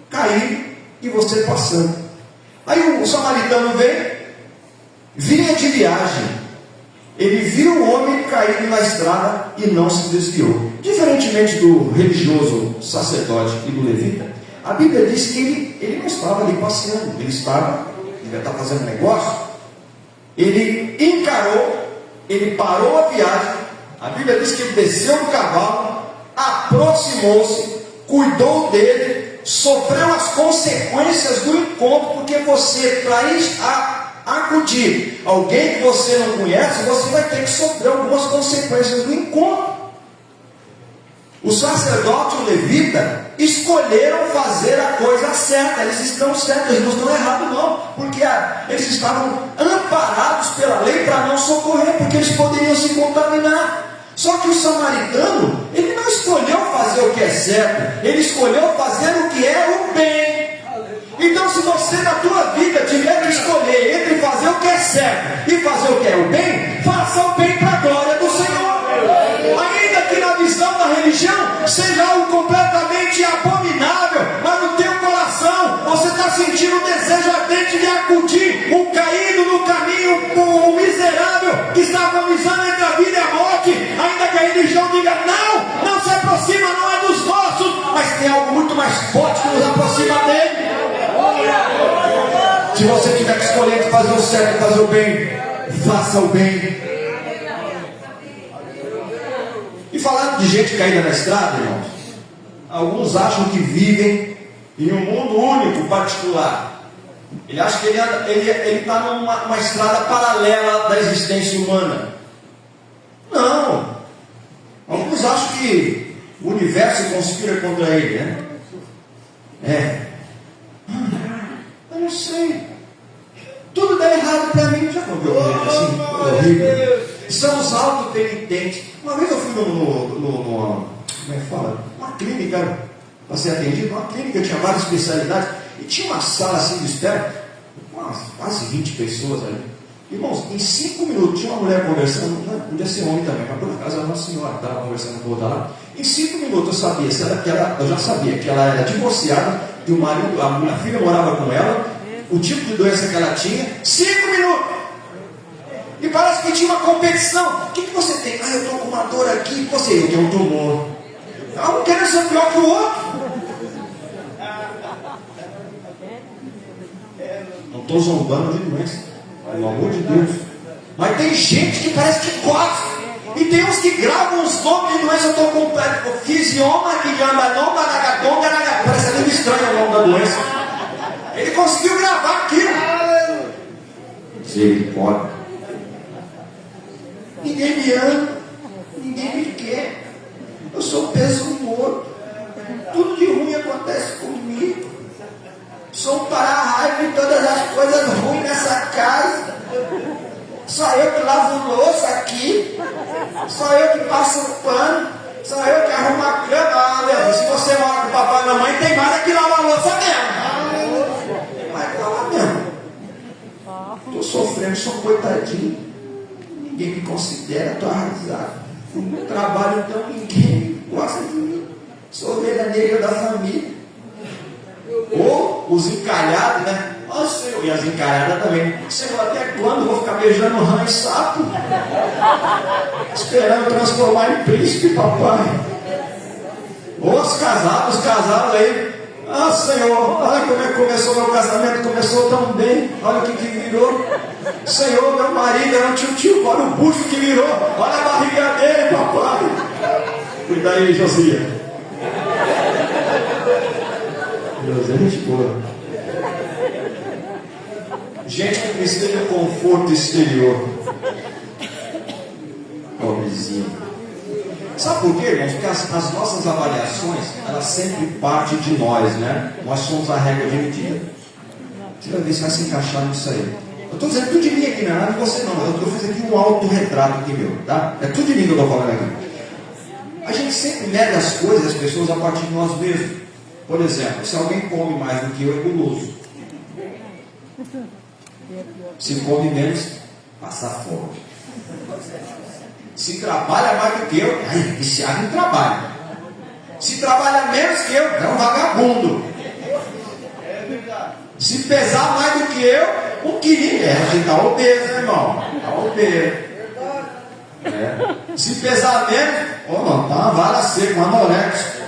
Cair e você passando. Aí o samaritano vinha de viagem. Ele viu o homem caído na estrada e não se desviou. Diferentemente do religioso sacerdote e do levita, a Bíblia diz que ele não estava ali passeando, ele devia estar fazendo negócio. Ele encarou, ele parou a viagem. A Bíblia diz que ele desceu do cavalo, aproximou-se, cuidou dele, sofreu as consequências do encontro, porque você, para acudir alguém que você não conhece, você vai ter que sofrer algumas consequências do encontro. O sacerdote e o levita escolheram fazer a coisa certa. Eles estão certos, eles não estão errados não, porque eles estavam amparados pela lei para não socorrer, porque eles poderiam se contaminar. Só que o samaritano, ele não escolheu fazer o que é certo, ele escolheu fazer o que é o bem. Então, se você na tua vida tiver que escolher entre fazer o que é certo e fazer o que é o bem, faça o bem para a glória do Senhor. Ainda que na visão da religião seja algo completamente abominável, mas no teu coração você está sentindo o desejo ardente de acudir o caído no caminho, o miserável que está agonizando entre a vida e a morte. Ainda que a religião diga não se aproxima, não é dos nossos, mas tem algo muito mais forte que nos aproxima dele. Se você tiver que escolher entre fazer o certo e fazer o bem, faça o bem. E falando de gente caída na estrada, irmãos, alguns acham que vivem em um mundo único, particular. Ele acha que ele está numa estrada paralela da existência humana. Não. Alguns acham que o universo conspira contra ele, né? Eu não sei. Tudo dá errado para mim. Já ouviu assim? É horrível. São os autopenitentes. Uma vez eu fui como é que fala? Uma clínica para ser atendido. Uma clínica tinha várias especialidades. E tinha uma sala assim de espera, quase 20 pessoas ali. Irmãos, em 5 minutos tinha uma mulher conversando. Não, podia ser homem também, mas por acaso era uma senhora que estava conversando com outra lá. Em 5 minutos eu já sabia que ela era divorciada, que o marido, a filha morava com ela, o tipo de doença que ela tinha. 5 minutos! E parece que tinha uma competição. O que você tem? Eu estou com uma dor aqui. Eu tenho um tumor. Um querendo ser pior que o outro. Não estou zombando de doença, pelo amor de Deus. Mas tem gente que parece que gosta. E tem uns que gravam os nomes de doença. Eu estou com fisioma, que gamba, parece língua estranha o nome da doença. Ele conseguiu gravar aquilo. Se ele pode. Ninguém me ama, ninguém me quer. Eu sou peso morto. Tudo de ruim acontece comigo. Sou um para-raio de todas as coisas ruins nessa casa. Só eu que lavo louça aqui. Só eu que passo o pano. Só eu que louça mesmo. Vai pra lá mesmo. Estou sofrendo, sou coitadinho. Ninguém me considera, estou arrasado. No trabalho, então, ninguém gosta de mim. Sou ovelha negra da família. Ou os encalhados, né? Ó, Senhor, e as encalhadas também. Senhor, até quando eu vou ficar beijando rã e sapo? Esperando transformar em príncipe, papai. Ou os casados aí. Ah, Senhor, olha como é que começou meu casamento, começou tão bem. Olha o que virou. Senhor, meu marido era um tio, olha o bucho que virou. Olha a barriga dele, papai. Cuida aí, Josias. José, gente boa. Gente que precisa de um conforto exterior. Pobrezinho. Sabe por quê, irmãos? Porque as nossas avaliações, elas sempre partem de nós, né? Nós somos a régua de medida. Você vai ver se vai se encaixar nisso aí. Eu estou dizendo tudo de mim aqui, não é nada de você não. Eu estou fazendo aqui um autorretrato aqui meu, tá? É tudo de mim que eu estou falando aqui. A gente sempre mede as coisas, as pessoas, a partir de nós mesmos. Por exemplo, se alguém come mais do que eu, é guloso. Se come menos, passa fome. Se trabalha mais do que eu, é viciado em trabalho. Se trabalha menos que eu, é um vagabundo. Se pesar mais do que eu, um quilinho. A gente está obeso, né, irmão? Está obeso. Se pesar menos, não, tá uma vara seca, uma anorexia.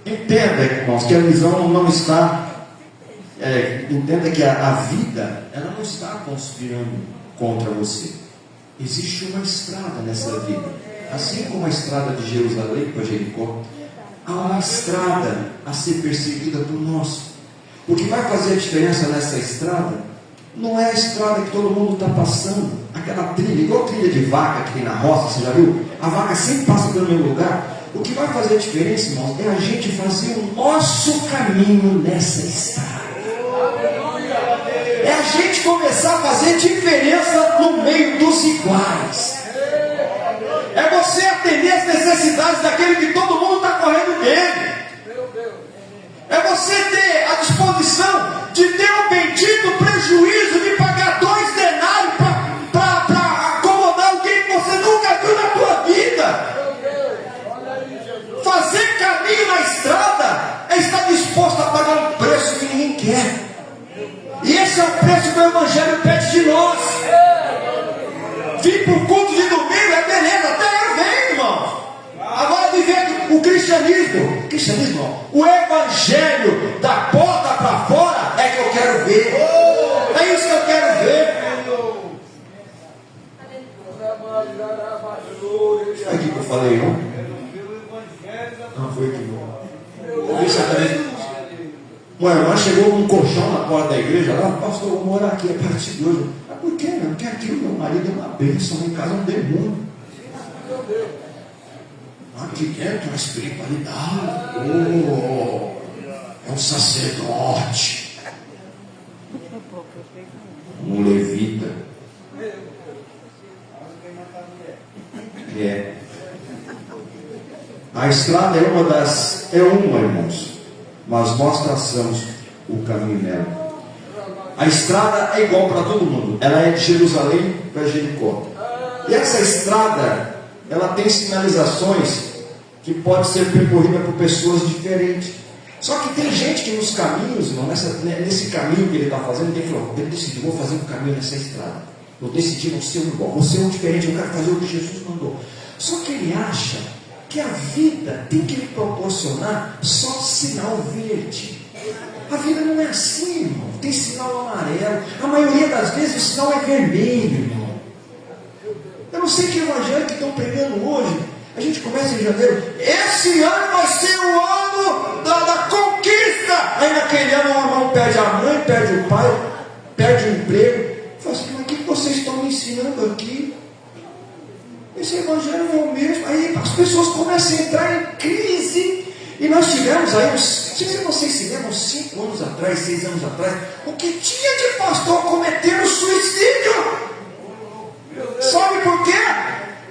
Entenda, irmãos, que a visão não está. Entenda que a vida, ela não está conspirando contra você. Existe uma estrada nessa vida. Assim como a estrada de Jerusalém para Jericó, há uma estrada a ser perseguida por nós. O que vai fazer a diferença nessa estrada não é a estrada que todo mundo está passando, aquela trilha, igual trilha de vaca que tem na roça, você já viu? A vaca sempre passa pelo mesmo lugar. O que vai fazer a diferença, irmãos, é a gente fazer o nosso caminho nessa estrada. É a gente começar a fazer diferença no meio dos iguais. É você atender as necessidades daquele que todo mundo está correndo dele. É você ter a disposição de ter um bendito prejuízo de pagar 2 denários para acomodar alguém que você nunca viu na tua vida. Fazer caminho na estrada é estar disposto a pagar um preço que ninguém quer. E esse é o preço que o Evangelho pede de nós. Vir para o culto de domingo é beleza, até eu venho, irmão. Agora viver o cristianismo, o Evangelho da porta para fora é que eu quero ver. É isso que eu quero ver. Foi aqui que eu falei, não? Não foi aqui, não. Ouvi certamente. Uma irmã chegou com um colchão na porta da igreja lá, pastor, eu vou morar aqui a partir de hoje. Mas por quê, meu? Porque aqui o meu marido é uma bênção, em casa é um demônio. Aqui dentro é uma espiritualidade. É um sacerdote. Um levita. A estrada é uma, irmãos. Mas nós traçamos o caminho nela. A estrada é igual para todo mundo. Ela é de Jerusalém para Jericó. E essa estrada, ela tem sinalizações que pode ser percorrida por pessoas diferentes. Só que tem gente que nos caminhos, irmão, nesse caminho que ele está fazendo, ele decidiu, vou fazer um caminho nessa estrada. Eu decidi não ser um igual, vou ser um diferente, eu quero fazer o que Jesus mandou. Só que ele acha que a vida tem que lhe proporcionar só sinal verde. A vida não é assim, irmão. Tem sinal amarelo. A maioria das vezes o sinal é vermelho, irmão. Eu não sei que evangelho que estão pregando hoje. A gente começa em janeiro. Esse ano vai ser o ano da conquista. Aí naquele ano o irmão perde a mãe, perde o pai, perde o emprego. Eu falo assim, mas o que vocês estão me ensinando aqui? Esse evangelho não é o mesmo. Aí as pessoas começam a entrar em crise. E nós tivemos aí, não sei se vocês se lembram, 5 anos atrás, 6 anos atrás, o que tinha de pastor cometendo suicídio. Sabe por quê?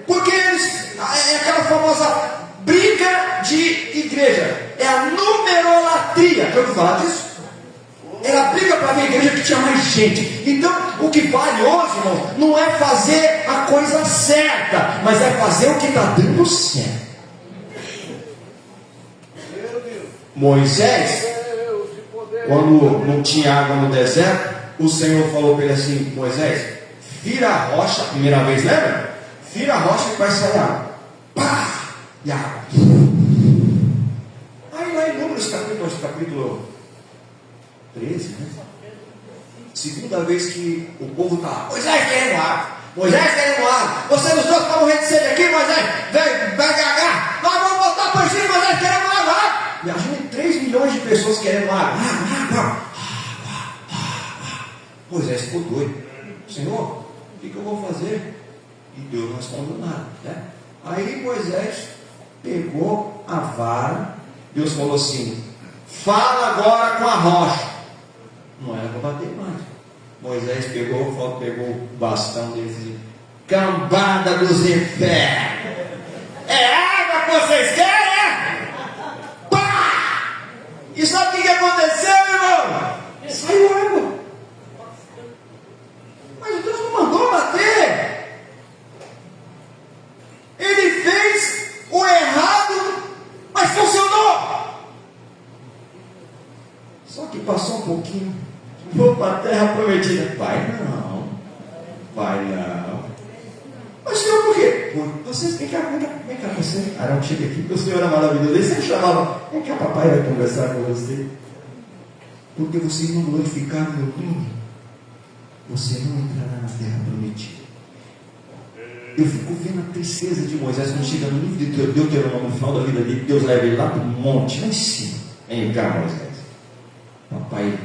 Porque eles, é aquela famosa briga de igreja. é a numerolatria. Já ouviu falar disso? Era briga para ver a igreja que tinha mais gente. Então, o que vale hoje, irmão, não é fazer a coisa certa, mas é fazer o que está dando certo. Moisés, quando não tinha água no deserto, o Senhor falou para ele assim: Moisés, vira a rocha, primeira vez, lembra? Vira a rocha que vai sair água. Pá! E água. Aí lá em Números capítulo 13, né? Segunda vez que o povo está, Moisés querendo água, Moisés querendo água, você nos dois está morrendo de sede aqui, Moisés, vem gagar, nós vamos voltar para cima, Moisés querendo água. E a gente 3 milhões de pessoas querendo água. Moisés ficou doido. Senhor, o que eu vou fazer? E Deus não respondeu nada, né? Aí Moisés pegou a vara. Deus falou assim: fala agora com a rocha. Não era para bater mais. Moisés pegou o bastão dele e disse: cambada dos infernos, é água que vocês querem? Pá! E sabe o que aconteceu, irmão? Saiu água. Mas Deus não mandou bater. Ele fez o errado, mas funcionou. Só que passou um pouquinho, vou para a terra prometida. Vai não. Mas Senhor, por quê? Vocês, vem cá, você. Arão, chega aqui, porque o Senhor é maravilhoso. Ele sempre chamava: vem cá, papai vai conversar com você. Porque vocês não glorificaram meu nome, você não entrará na terra prometida. Eu fico vendo a tristeza de Moisés quando chega no livro de Deuteronômio, no final da vida dele. Deus leva ele lá para o monte, lá em cima. Vem cá, Moisés. Papai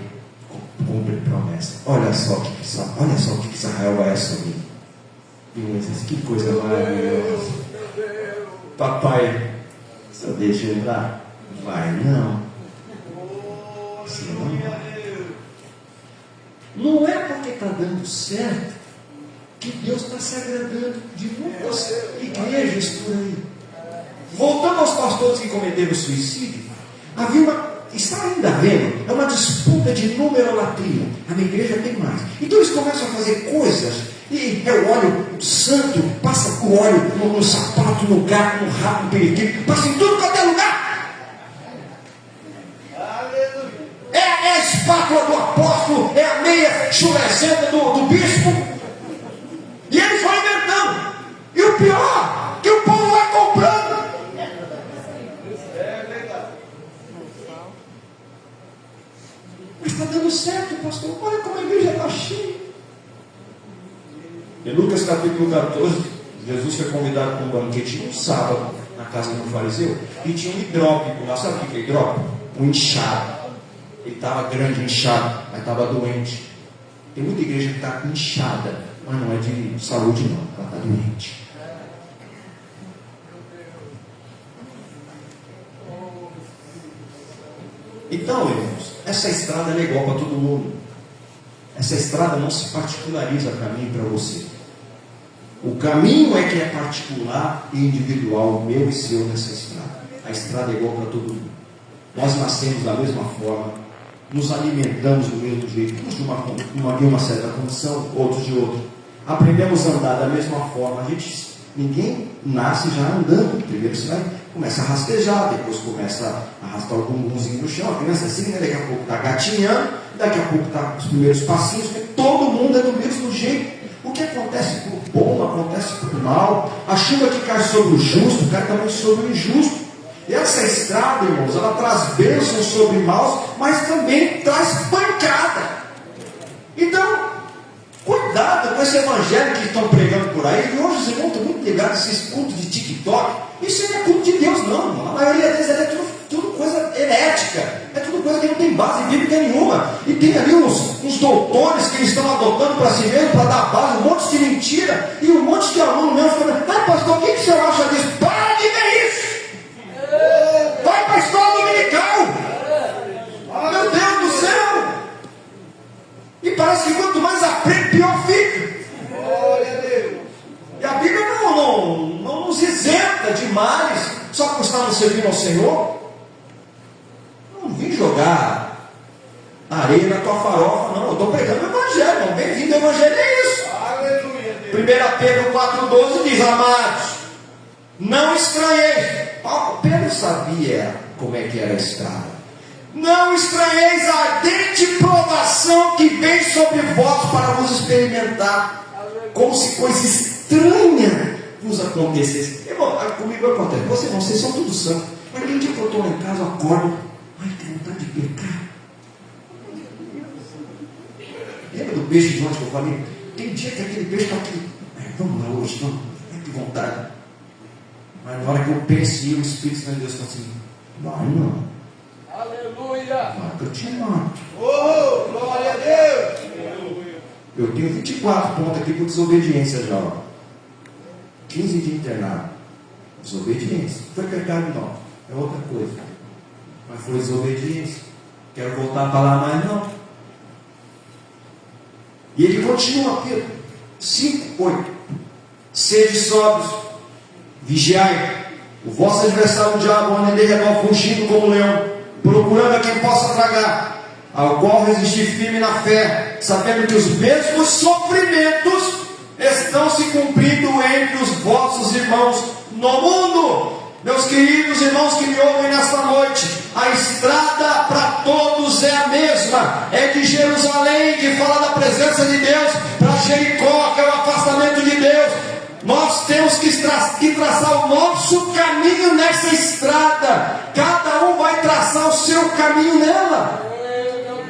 cumpre promessa. Olha só o que Israel é sobre mim. E Moisés, que coisa maravilhosa. Papai, só deixa eu entrar? Vai não. Você não vai. Não é porque está dando certo que Deus está se agradando de muitas igrejas por aí. Voltando aos pastores que cometeram suicídio, está ainda havendo uma disputa de numerolatria. A minha igreja tem mais. Então eles começam a fazer coisas, e é o óleo santo, passa o óleo no sapato, no gato, no rabo, no periquito, passa em tudo quanto é lugar. É a espátula do apóstolo, é a meia chulecenta do bispo. E eles vão inventando. E o pior, que o povo vai comprando. Mas está dando certo, pastor. Olha como a igreja está cheia. Em Lucas capítulo 14, Jesus foi convidado para um banquete no sábado, na casa de um fariseu, e tinha um hidrópico lá. Sabe o que é hidrópico? Um inchado. Ele estava grande, inchado, mas estava doente. Tem muita igreja que está inchada, mas não é de saúde não, ela está doente. Então, irmãos, essa estrada é igual para todo mundo. Essa estrada não se particulariza para mim e para você. O caminho é que é particular e individual, meu e seu nessa estrada. A estrada é igual para todo mundo. Nós nascemos da mesma forma, nos alimentamos do mesmo jeito, uns de uma certa condição, outros de outra. Aprendemos a andar da mesma forma. Ninguém nasce já andando. Primeiro você começa a rastejar, depois começa a arrastar o bumbumzinho no chão. A criança assim, né? Daqui a pouco está gatinhando, daqui a pouco está os primeiros passinhos. Todo mundo é do mesmo jeito. O que acontece por bom, acontece por mal. A chuva que cai sobre o justo, cai também sobre o injusto. E essa estrada, irmãos, ela traz bênçãos sobre maus, mas também traz pancada. Então, cuidado com esse evangelho que estão pregando por aí. E hoje os irmãos estão muito ligados a esses cultos de TikTok. Isso não é culto de Deus, não, irmão. A maioria deles é tudo coisa herética. É tudo coisa que não tem base bíblica nenhuma. E tem ali uns doutores que eles estão adotando para si mesmo, para dar base, um monte de mentira. E um monte de aluno mesmo falando: ah, pastor, o que o senhor acha disso? Para de ver isso! Vai para a escola dominical! Meu Deus do céu! E parece que quanto mais aprende, pior fica. E a Bíblia não nos isenta de males só por estarmos servindo ao Senhor. jogar areia na tua farofa, não. Eu estou pregando o Evangelho, irmão. Bem-vindo ao Evangelho, é isso. Aleluia, 1 Pedro 4,12 diz: amados, não estranheis. Pedro sabia como é que era a estrada. Não estranheis a ardente provação que vem sobre vós para vos experimentar, como se coisa estranha vos acontecesse. Irmão, comigo acontece. Vocês são todos santos. Mas aquele dia que eu estou lá em casa, eu acordo, ai, tenho vontade de pecar. Lembra do peixe de ontem que eu falei? Tem dia que aquele peixe está aqui. Vamos lá hoje, não. Ai, que vontade. Mas na hora que eu penso, o Espírito Santo de Deus está assim: vai não. aleluia. Vai que eu te mato. Oh, glória a Deus. Eu tenho 24 pontos aqui por desobediência já. Ó. 15 de internado. Desobediência. Não foi pecado não. É outra coisa. Mas foi desobediência. Quero voltar para lá mais não. E ele continua, Pedro 5, 8. Sede sóbrios, vigiai. O vosso adversário, o diabo, anda em derredor, fugindo como leão, procurando a quem possa tragar, ao qual resistir firme na fé, sabendo que os mesmos sofrimentos estão se cumprindo entre os vossos irmãos no mundo. Meus queridos irmãos que me ouvem nesta noite, a estrada para todos é a mesma. É de Jerusalém, que fala da presença de Deus, para Jericó, que é o afastamento de Deus. Nós temos que traçar o nosso caminho nessa estrada. Cada um vai traçar o seu caminho nela.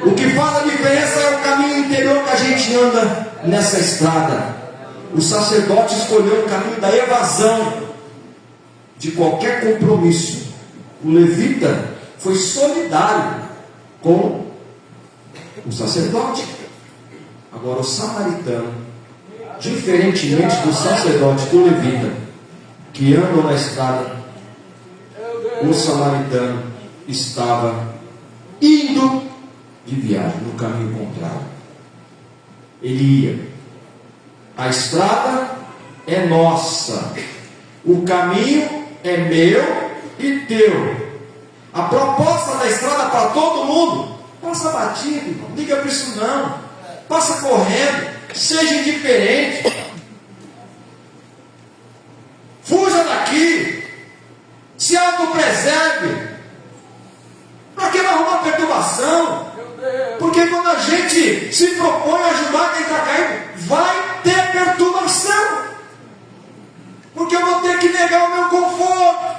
O que faz a diferença é o caminho interior que a gente anda nessa estrada. O sacerdote escolheu o caminho da evasão de qualquer compromisso. O levita foi solidário com o sacerdote. Agora o samaritano, diferentemente do sacerdote, do levita, que andam na estrada, o samaritano estava indo de viagem no caminho contrário. Ele ia. A estrada é nossa, o caminho é meu e teu. A proposta da estrada para todo mundo: passa batido, não liga para isso não, passa correndo, seja indiferente, fuja daqui, se autopreserve. Para que vai arrumar perturbação? Porque quando a gente se propõe a ajudar quem está caindo, vai ter perturbação. Porque eu vou ter que negar o meu conforto,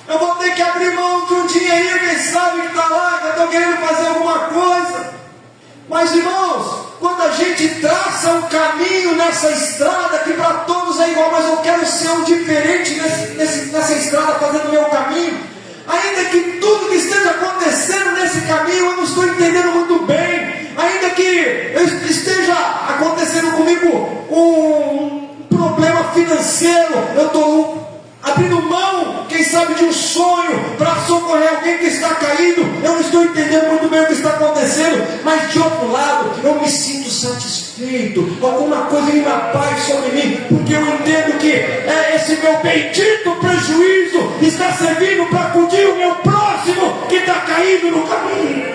eu vou ter que abrir mão de um dinheirinho, quem sabe que está lá, que eu estou querendo fazer alguma coisa. Mas irmãos, quando a gente traça um caminho nessa estrada, que para todos é igual, mas eu quero ser um diferente nessa estrada, fazendo o meu caminho, ainda que tudo que esteja acontecendo nesse caminho eu não estou entendendo muito bem, ainda que esteja acontecendo comigo um problema financeiro, eu estou abrindo mão, quem sabe, de um sonho para socorrer alguém que está caído, eu não estou entendendo muito bem o que está acontecendo, mas de outro lado, eu me sinto satisfeito, alguma coisa me dá paz sobre mim, porque eu entendo que esse meu bendito prejuízo está servindo para acudir o meu próximo que está caído no caminho.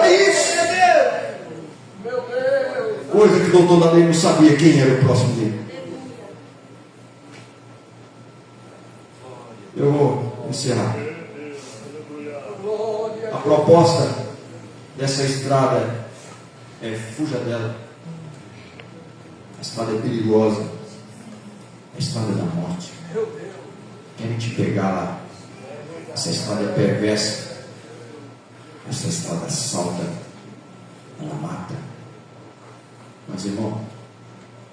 É isso. Coisa que o doutor Dalei não sabia quem era o próximo dele. Eu vou encerrar. A proposta dessa estrada é: fuja dela. A estrada é perigosa, a estrada da morte. Querem te pegar lá. Essa estrada é perversa. Essa estrada salta, ela mata. Mas irmão,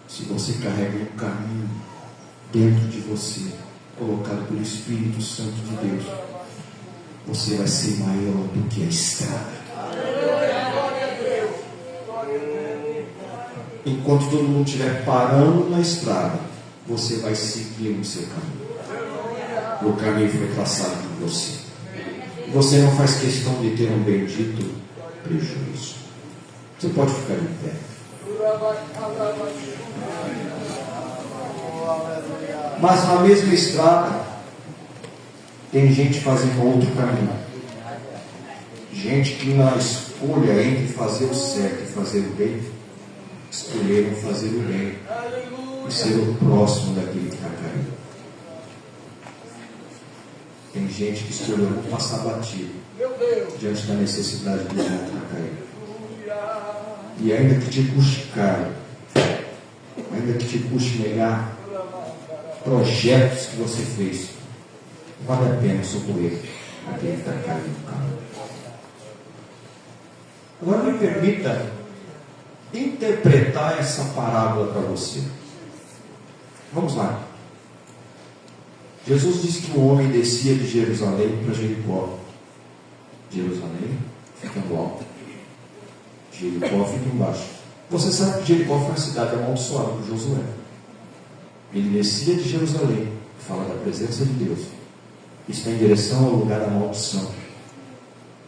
se você carrega um caminho dentro de você, colocado pelo Espírito Santo de Deus, você vai ser maior do que a estrada. Enquanto todo mundo estiver parando na estrada, você vai seguir o seu caminho. O caminho foi traçado por você. Você não faz questão de ter um bendito prejuízo. Você pode ficar de pé. Mas na mesma estrada, Tem gente fazendo outro caminho. Gente que na escolha entre fazer o certo e fazer o bem, escolheram fazer o bem e ser o próximo daquele que está caído. Tem gente que escolheu passar batido diante da necessidade do outro que está caído. E ainda que te custe caro, ainda que te custe negar projetos que você fez, vale a pena socorrer aquele que está caído no caminho. Agora me permita interpretar essa parábola para você. Vamos lá. Jesus disse que um homem descia de Jerusalém para Jericó. Jerusalém fica no alto, Jericó fica embaixo. Você sabe que Jericó foi uma cidade amaldiçoada por Josué. Ele descia de Jerusalém, fala da presença de Deus, está em direção ao lugar da maldição,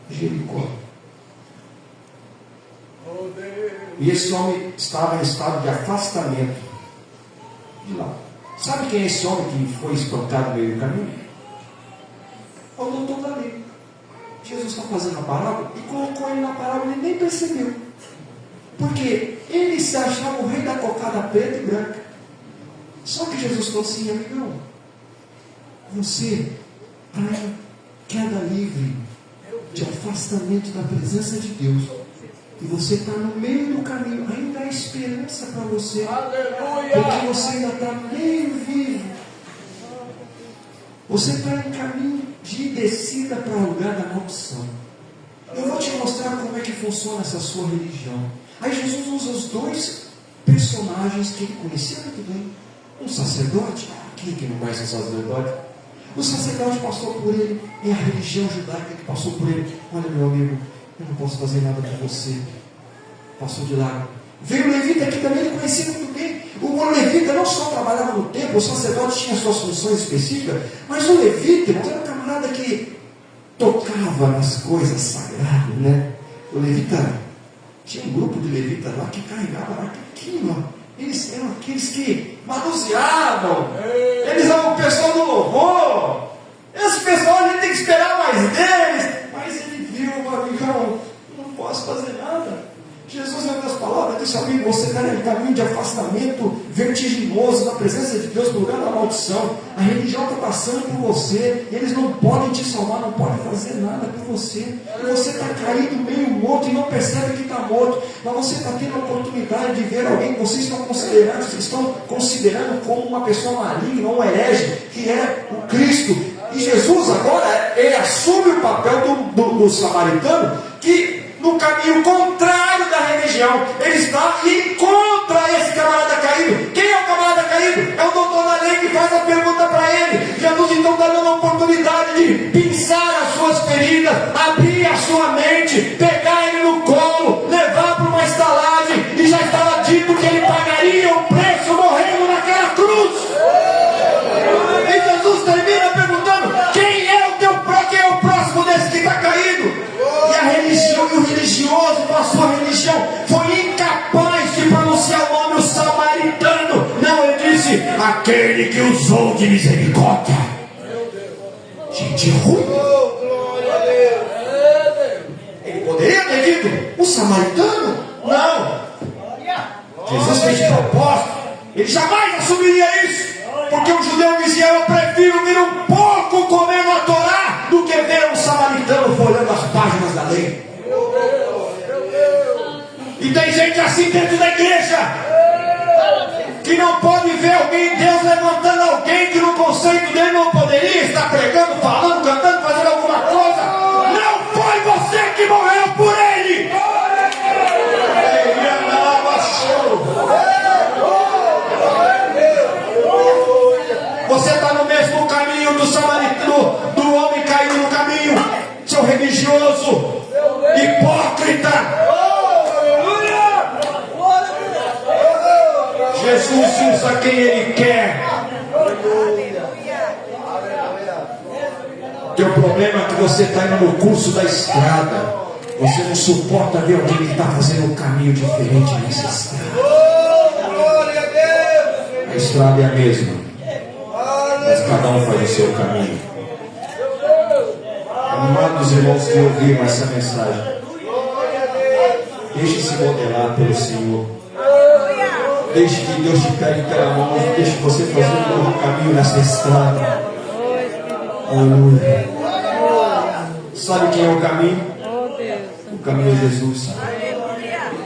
Jericó. E esse homem estava em estado de afastamento de lá. Sabe quem é esse homem que foi espancado no meio do caminho? É o doutor da lei. Jesus está fazendo a parábola e colocou ele na parábola e nem percebeu. Porque ele se achava o rei da cocada preta e branca. Só que Jesus falou assim: amigão, você está em queda livre de afastamento da presença de Deus. E você está no meio do caminho. Ainda há esperança para você. Porque você ainda está meio vivo. Você está em caminho de descida para o lugar da maldição. Eu vou te mostrar como é que funciona essa sua religião. Aí Jesus usa os dois personagens que ele conhecia muito bem. Um sacerdote. Quem que não conhece o sacerdote? O sacerdote passou por ele. É a religião judaica que passou por ele. Olha, meu amigo, eu não posso fazer nada por você. Passou de lado. Veio o levita, que também ele conhecia muito bem. O levita não só trabalhava no templo, o sacerdote tinha suas funções específicas, mas o levita era um camarada que tocava nas coisas sagradas, né? O levita, tinha um grupo de levitas lá que carregava lá aquilo, ó. Eles eram aqueles que manuseavam, eles eram o pessoal do louvor. Esse pessoal a gente tem que esperar mais deles. Mas ele viu, amigão, não posso fazer nada. Jesus, em outras palavras, disse: amigo, você está em caminho de afastamento vertiginoso da presença de Deus no lugar da maldição. A religião está passando por você, eles não podem te salvar, não podem fazer nada por você. E você está caído meio morto e não percebe que está morto. Mas você está tendo a oportunidade de ver alguém que vocês estão considerando como uma pessoa maligna, um herege, que é o Cristo. E Jesus agora, ele assume o papel do samaritano, que no caminho contrário da religião, ele está e encontra esse camarada caído. Quem é o camarada caído? É o doutor da lei que faz a pergunta para ele. Jesus então está dando a oportunidade de pinçar as suas feridas, abrir a sua mente, pegar ele no colo, levar para uma estalagem, e já estava dito que ele pagaria o preço morrendo naquela cruz. E Jesus termina perguntando: quem é o próximo desse que está caído? E a religião e o religioso, com a sua religião, foi incapaz de pronunciar o nome o samaritano. Não, ele disse: aquele que usou de misericórdia. Gente ruim. Ele poderia ter dito: o samaritano? Não. Jesus fez de propósito. Ele jamais assumiria isso. Porque o judeu dizia: eu prefiro vir um porco comendo a Torá do que ver um samaritano folhando as páginas da lei. E tem gente assim dentro da igreja, que não pode ver alguém, Deus levantando alguém que no conceito dele não poderia estar pregando, falando, cantando, fazendo alguma coisa. Não foi você que morreu por ele. Você está no mesmo caminho do samaritano, do homem caído no caminho, seu religioso, hipócrita. Jesus usa quem Ele quer. Teu problema é que você está indo no curso da estrada. Você não suporta ver alguém que está fazendo um caminho diferente nessa estrada. A estrada é a mesma, mas cada um faz o seu caminho. os irmãos que ouviram essa mensagem. Deixe-se modelar pelo Senhor. Deixe que Deus te pegue pela mão. Deixe você fazer um novo caminho nessa estrada. Aleluia. Sabe quem é o caminho? O caminho é Jesus.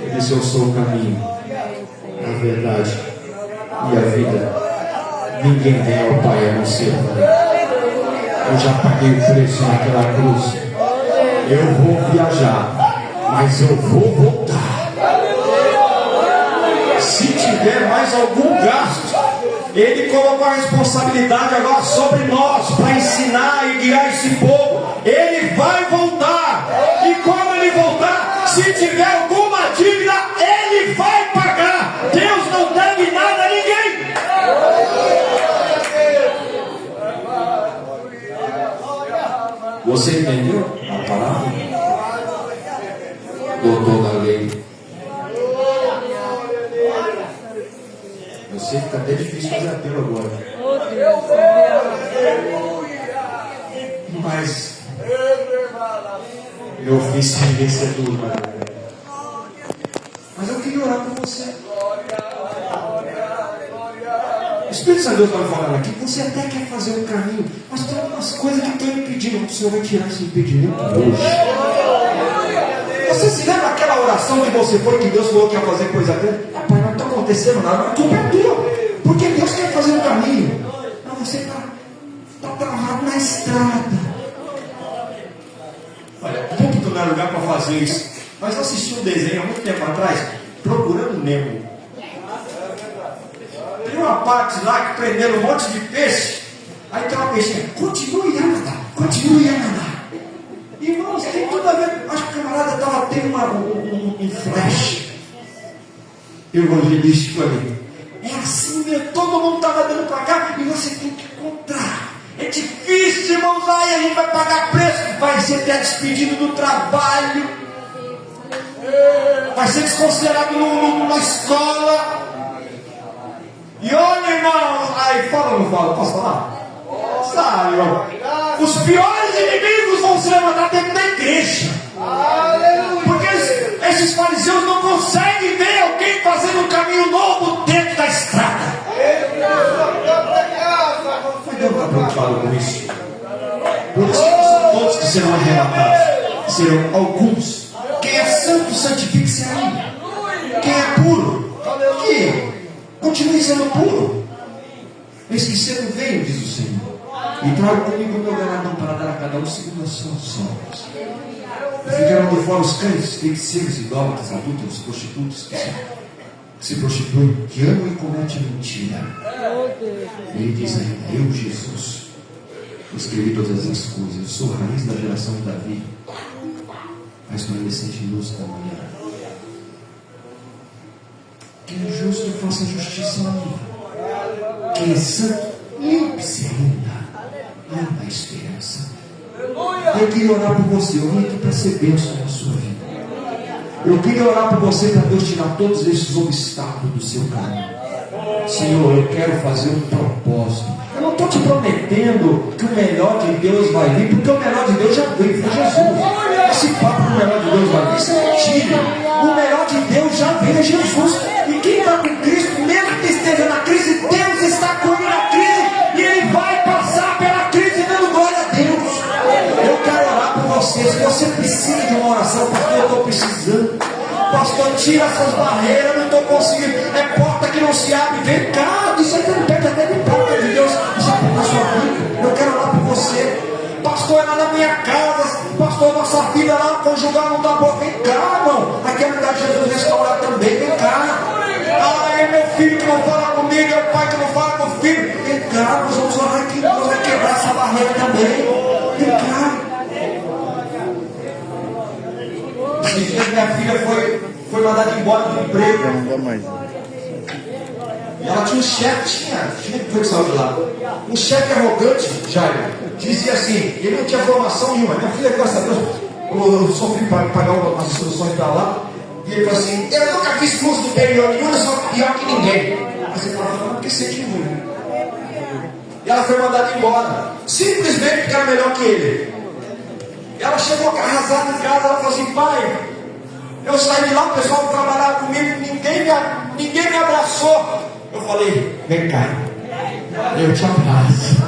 Ele disse: eu sou o caminho, a verdade e a vida. Ninguém vem ao Pai a não ser por mim. Eu já paguei o preço naquela cruz. Eu vou viajar, mas eu vou voltar. Se tiver mais algum gasto, Ele colocou a responsabilidade agora sobre nós para ensinar e guiar esse povo. Ele vai voltar. E quando Ele voltar, se tiver alguma dívida, Ele vai pagar. Deus não deve nada a ninguém. Você entendeu a palavra? Doutor da lei. Eu sei que está até difícil fazer apelo agora. Mas meu ofício é vencedor. Mas eu queria orar por você. O Espírito Santo está me falando aqui que você até quer fazer um caminho, mas tem algumas coisas que estão impedindo. O Senhor vai tirar esse impedimento hoje. Você se lembra daquela oração que você foi, que Deus falou que ia fazer coisa grande? Rapaz, não está acontecendo nada, a culpa é tua. Porque Deus quer fazer um caminho. Mas você está travado na estrada. Olha, o púlpito não é lugar para fazer isso. Mas eu assisti um desenho há muito tempo atrás, Procurando Nemo. Tem uma parte lá que prenderam um monte de peixe. Aí tem uma peixinha: continue a nadar, continue a nadar. Irmãos, tem tudo a ver. Acho que o camarada estava tendo um flash evangelístico ali. É assim mesmo, todo mundo estava dando para cá e você tem que encontrar. É difícil, irmãos. Aí a gente vai pagar preço, vai ser até despedido do trabalho, vai ser desconsiderado na escola. E olha, irmãos, aí fala ou não fala? Posso falar? Sabe, irmão? Os piores inimigos vão se levantar dentro da igreja. Porque esses fariseus não conseguem ver alguém fazendo um caminho novo dentro da estrada. Mas Deus está preocupado com isso. Por isso que não são todos que serão arrebatados, serão alguns. Quem é santo, santifique-se ainda. Quem é puro, que continue sendo puro. Eis que cedo veio, diz o Senhor, e trago comigo o meu galardão para dar a cada um segundo as suas obras. E ficarão de fora os cães, feiticeiros, idólatras, adúlteros, prostitutos, que se prostituem, que amam e cometem mentira. Ele diz ainda: eu, Jesus, escrevi todas essas coisas. Eu sou a raiz da geração de Davi, a resplandecente luz da manhã. Quem é justo, faça justiça ainda. Quem é santo, limpe-se ainda. Há a esperança. Eu queria orar por você. Eu vim aqui para ser bênção na sua vida. Eu queria orar por você para Deus tirar todos esses obstáculos do seu caminho. Senhor, eu quero fazer um propósito. Eu não estou te prometendo que o melhor de Deus vai vir, porque o melhor de Deus já veio, foi Jesus. Esse papo do melhor de Deus vai vir, isso é mentira. O melhor de Deus já veio, é Jesus. E quem está com Cristo, mesmo que esteja na crise, Deus está com ele na crise, e ele vai passar pela crise dando glória a Deus. Eu quero orar por você. Se você precisa de uma oração, pastor, eu estou precisando. Pastor, tira essas barreiras, eu não estou conseguindo. É porta que não se abre. Vem cá, isso aí não perde até de porta de Deus. Isso é para a sua vida. Eu quero orar por você. Pastor, é lá na minha casa. Pastor, nossa vida lá conjugal não está boa. Vem cá, irmão. Aqui é o lugar de Jesus restaurar também. Vem cá. Ah, é meu filho que não fala comigo, é o pai que não fala com o filho. Vem cá, nós vamos orar aqui, nós vamos quebrar essa barreira também. Vem cá. Esses dias minha filha foi mandada embora do emprego. E ela tinha um chefe, tinha que foi que saiu de lá. Um chefe arrogante, Jair, dizia assim, ele não tinha formação nenhuma. Minha filha, graças a Deus, eu sofri para pagar as soluções para lá. E ele falou assim: eu nunca fiz curso superior nenhum, eu sou pior que ninguém. Aí você fala: não, porque você tinha ruim. E ela foi mandada embora, simplesmente porque era melhor que ele. E ela chegou arrasada em casa, ela falou assim: pai, eu saí de lá, o pessoal trabalhava comigo, ninguém me abraçou. Eu falei: vem cá, eu te abraço.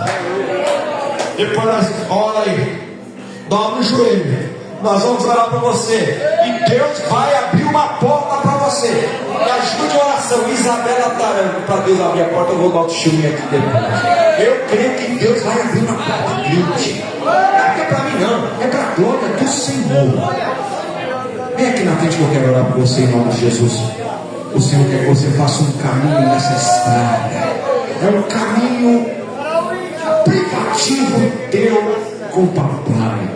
Depois nós, olha aí, dobra o joelho, nós vamos orar para você, e Deus vai abrir uma porta para você. Me ajude a oração. Isabela está para Deus abrir a porta, eu vou dar o testemunho aqui depois. Eu creio que Deus vai abrir uma porta grande. Não é para mim não, é para a glória do Senhor. Vem aqui na frente que eu quero orar por você em nome de Jesus. O Senhor quer que você faça um caminho nessa estrada. É um caminho privativo teu com o papai.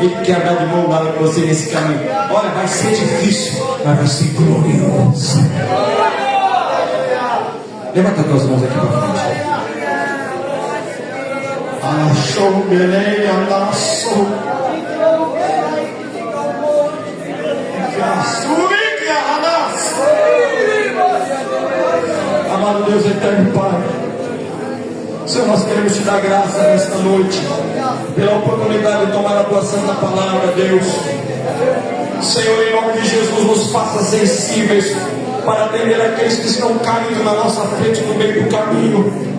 Ele quer dar de mão dada com você nesse caminho. Olha, vai ser difícil, mas vai ser glorioso. Levanta as tuas mãos aqui para frente. Amado Deus eterno Pai, Senhor, nós queremos te dar graça nesta noite pela oportunidade de tomar a tua santa palavra, Deus. Senhor, em nome de Jesus, nos faça sensíveis para atender aqueles que estão caindo na nossa frente no meio do caminho.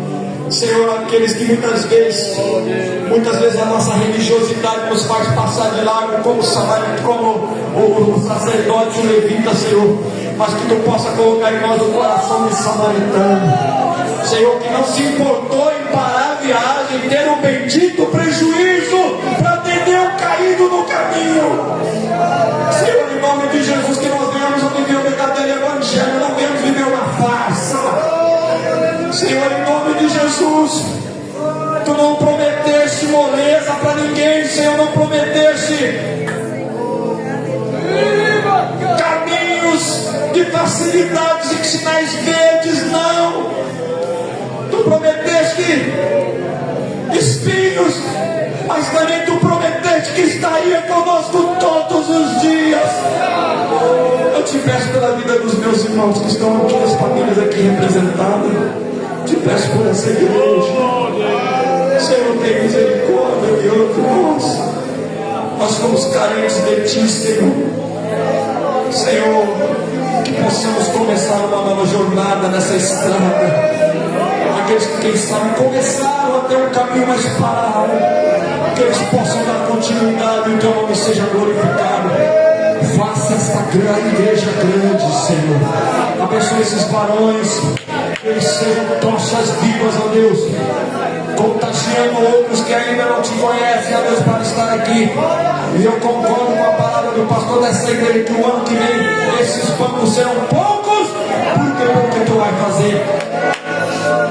Senhor, aqueles que muitas vezes a nossa religiosidade nos faz passar de largo como o sacerdote, o levita, Senhor, mas que Tu possa colocar em nós o coração de samaritano, Senhor, que não se importou em parar a viagem, ter um bendito prejuízo para atender o caído no caminho. Senhor, em nome de Jesus, que nós venhamos a viver o verdadeiro evangelho, não venhamos viver uma farsa. Senhor, em nome de Jesus, Tu não prometeste moleza para ninguém, Senhor, não prometeste caminhos de facilidades e sinais verdes, não. Tu prometeste espinhos, mas também Tu prometeste que estaria conosco todos os dias. Eu te peço pela vida dos meus irmãos que estão aqui, as famílias aqui representadas. Te peço por essa igreja. Senhor, tem misericórdia de nós. Nós somos carentes de Ti, Senhor. Senhor, que possamos começar uma nova jornada nessa estrada. Aqueles que, quem sabe, começaram até um caminho mais pararam, que eles possam dar continuidade e o Teu nome seja glorificado. Faça esta grande igreja grande, Senhor. Abençoe esses varões, que eles sejam tochas vivas, ó Deus, contagiando outros que ainda não Te conhecem, ó Deus, para estar aqui. E eu concordo com a palavra do pastor dessa igreja, que o ano que vem esses bancos serão poucos, porque Tu vai fazer,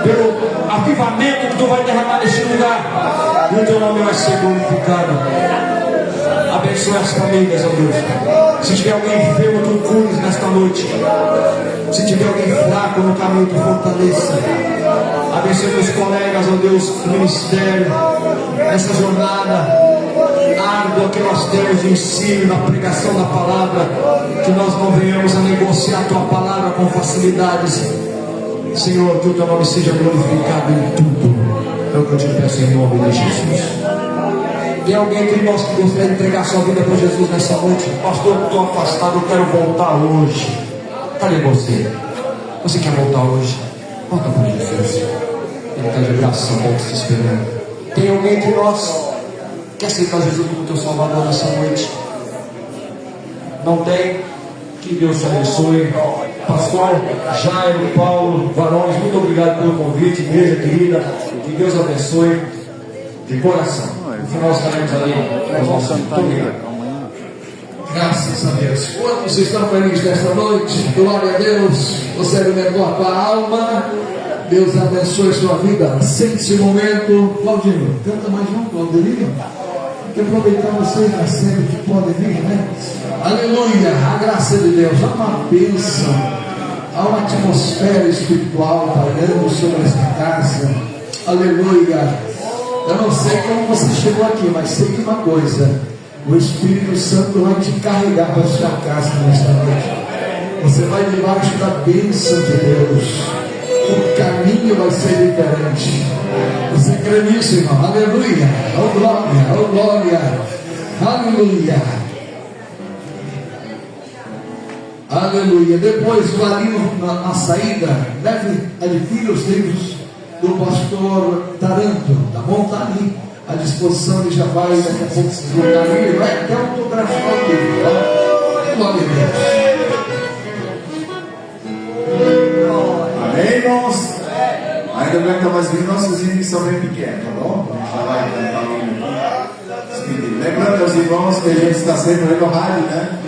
pelo avivamento que Tu vai derramar neste lugar, e o Teu nome vai ser glorificado. Abençoe as famílias, ó Deus. Se tiver alguém enfermo, Tu cures nesta noite. Se tiver alguém fraco no caminho, Tu fortaleça. Abençoe meus colegas, ó Deus, do ministério, nessa jornada árdua que nós temos de ensino, na pregação da palavra, que nós não venhamos a negociar a Tua palavra com facilidades. Senhor, que o Teu nome seja glorificado em tudo. É o que eu te peço em nome de Jesus. Tem alguém entre nós que gostaria de entregar sua vida para Jesus nessa noite? Pastor, eu estou afastado, eu quero voltar hoje. Cadê você? Você quer voltar hoje? Volta para Jesus. Ele está de braços abertos te esperando. Tem alguém entre nós que quer aceitar Jesus como teu Salvador nessa noite? Não tem? Que Deus te abençoe. Pastor Jairo, Paulo, varões, muito obrigado pelo convite, igreja querida. Que Deus abençoe de coração. No final estaremos ali. Muito obrigado. Graças a Deus. Quantos estão felizes nesta noite? Glória a Deus. Você alimentou a tua alma. Deus abençoe a sua vida. Sente esse momento. Claudinho, canta mais um, Claudinho. Que aproveitar vocês na cena que podem vir, né? Aleluia. A graça de Deus. Há uma bênção. Há uma atmosfera espiritual pairando sobre esta casa. Aleluia. Eu não sei como você chegou aqui, mas sei que uma coisa: o Espírito Santo vai te carregar para a sua casa nesta noite. Você vai debaixo da bênção de Deus. O caminho vai ser diferente. Você crê nisso, irmão? Aleluia. Oh glória, oh glória. glória, aleluia, aleluia. Depois, lá ali na saída, deve adquirir os livros do pastor Taranto, tá bom? Tá ali à disposição, ele já vai daqui a pouco se deslocar ali, ele vai até autografar o livro, tá? Glória a Deus. Amém, irmãos? Ainda bem que está mais vindo nossos hinos que são bem pequenos, tá bom? A gente já vai cantar um hino aqui. Lembrando aos irmãos que a gente está sempre aí no rádio, né?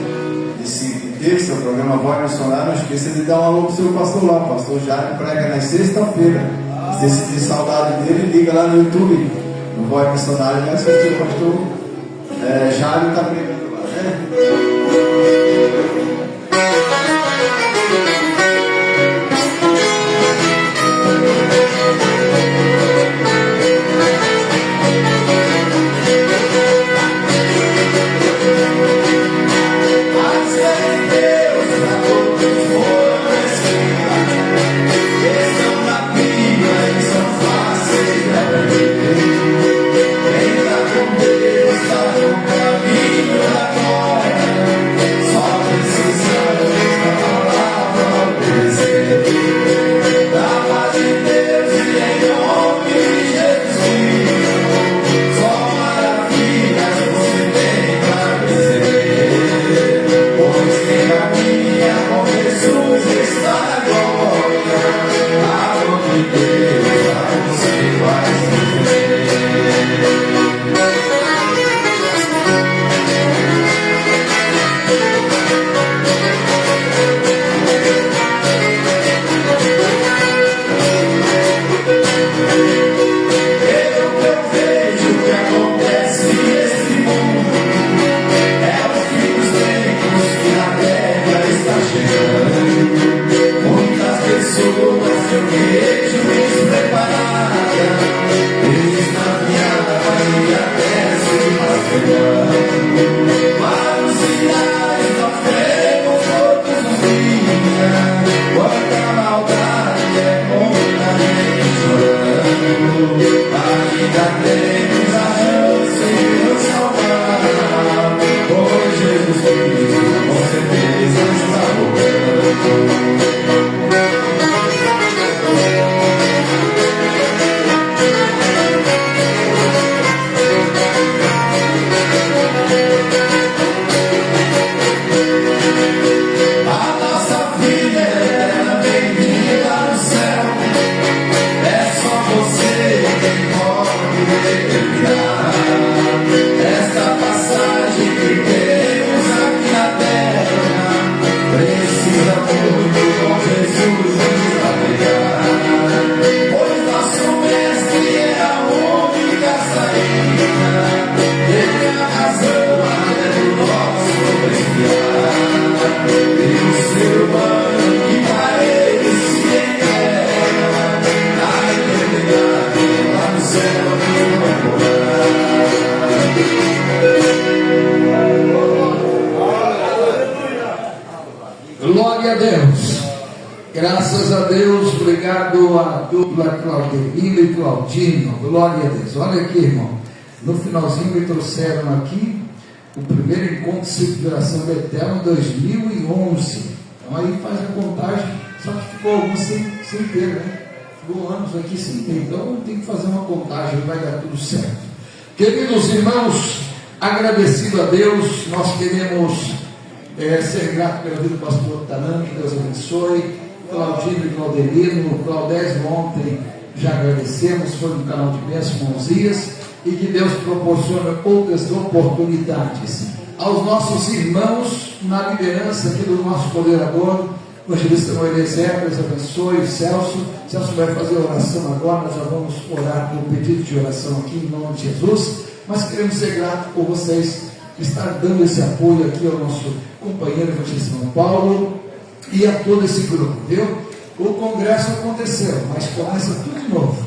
Esse terça, o programa Voz Missionária, não esqueça de dar um alô pro seu pastor lá. O pastor Jairo prega na sexta-feira. Se você sentir saudade dele, liga lá no YouTube, no Voz Missionária, e assistir o pastor Jairo está pregando lá, né? Glória a Deus. Graças a Deus. Obrigado a dupla Claudelino e Claudinho. Glória a Deus. Olha aqui, irmão. No finalzinho me trouxeram aqui o primeiro encontro ciclo de oração do Eterno 2011. Então aí faz a contagem. Só que ficou alguns sem ter, né? Ficou anos aqui sem ter. Então tem que fazer uma contagem, vai dar tudo certo. Queridos irmãos, agradecido a Deus, nós queremos ser grato pela vida do pastor Taranto, que Deus abençoe. Claudino e Claudelino, Claudésio ontem já agradecemos, foi no canal de bênção, irmãozias, e que Deus proporcione outras oportunidades aos nossos irmãos na liderança aqui do nosso coordenador, o evangelista Moisés, Deus abençoe. O Celso vai fazer a oração agora, nós já vamos orar por pedido de oração aqui em nome de Jesus, mas queremos ser gratos por vocês estar dando esse apoio aqui ao nosso companheiro evangelista Paulo e a todo esse grupo, viu? O congresso aconteceu, mas começa tudo de novo.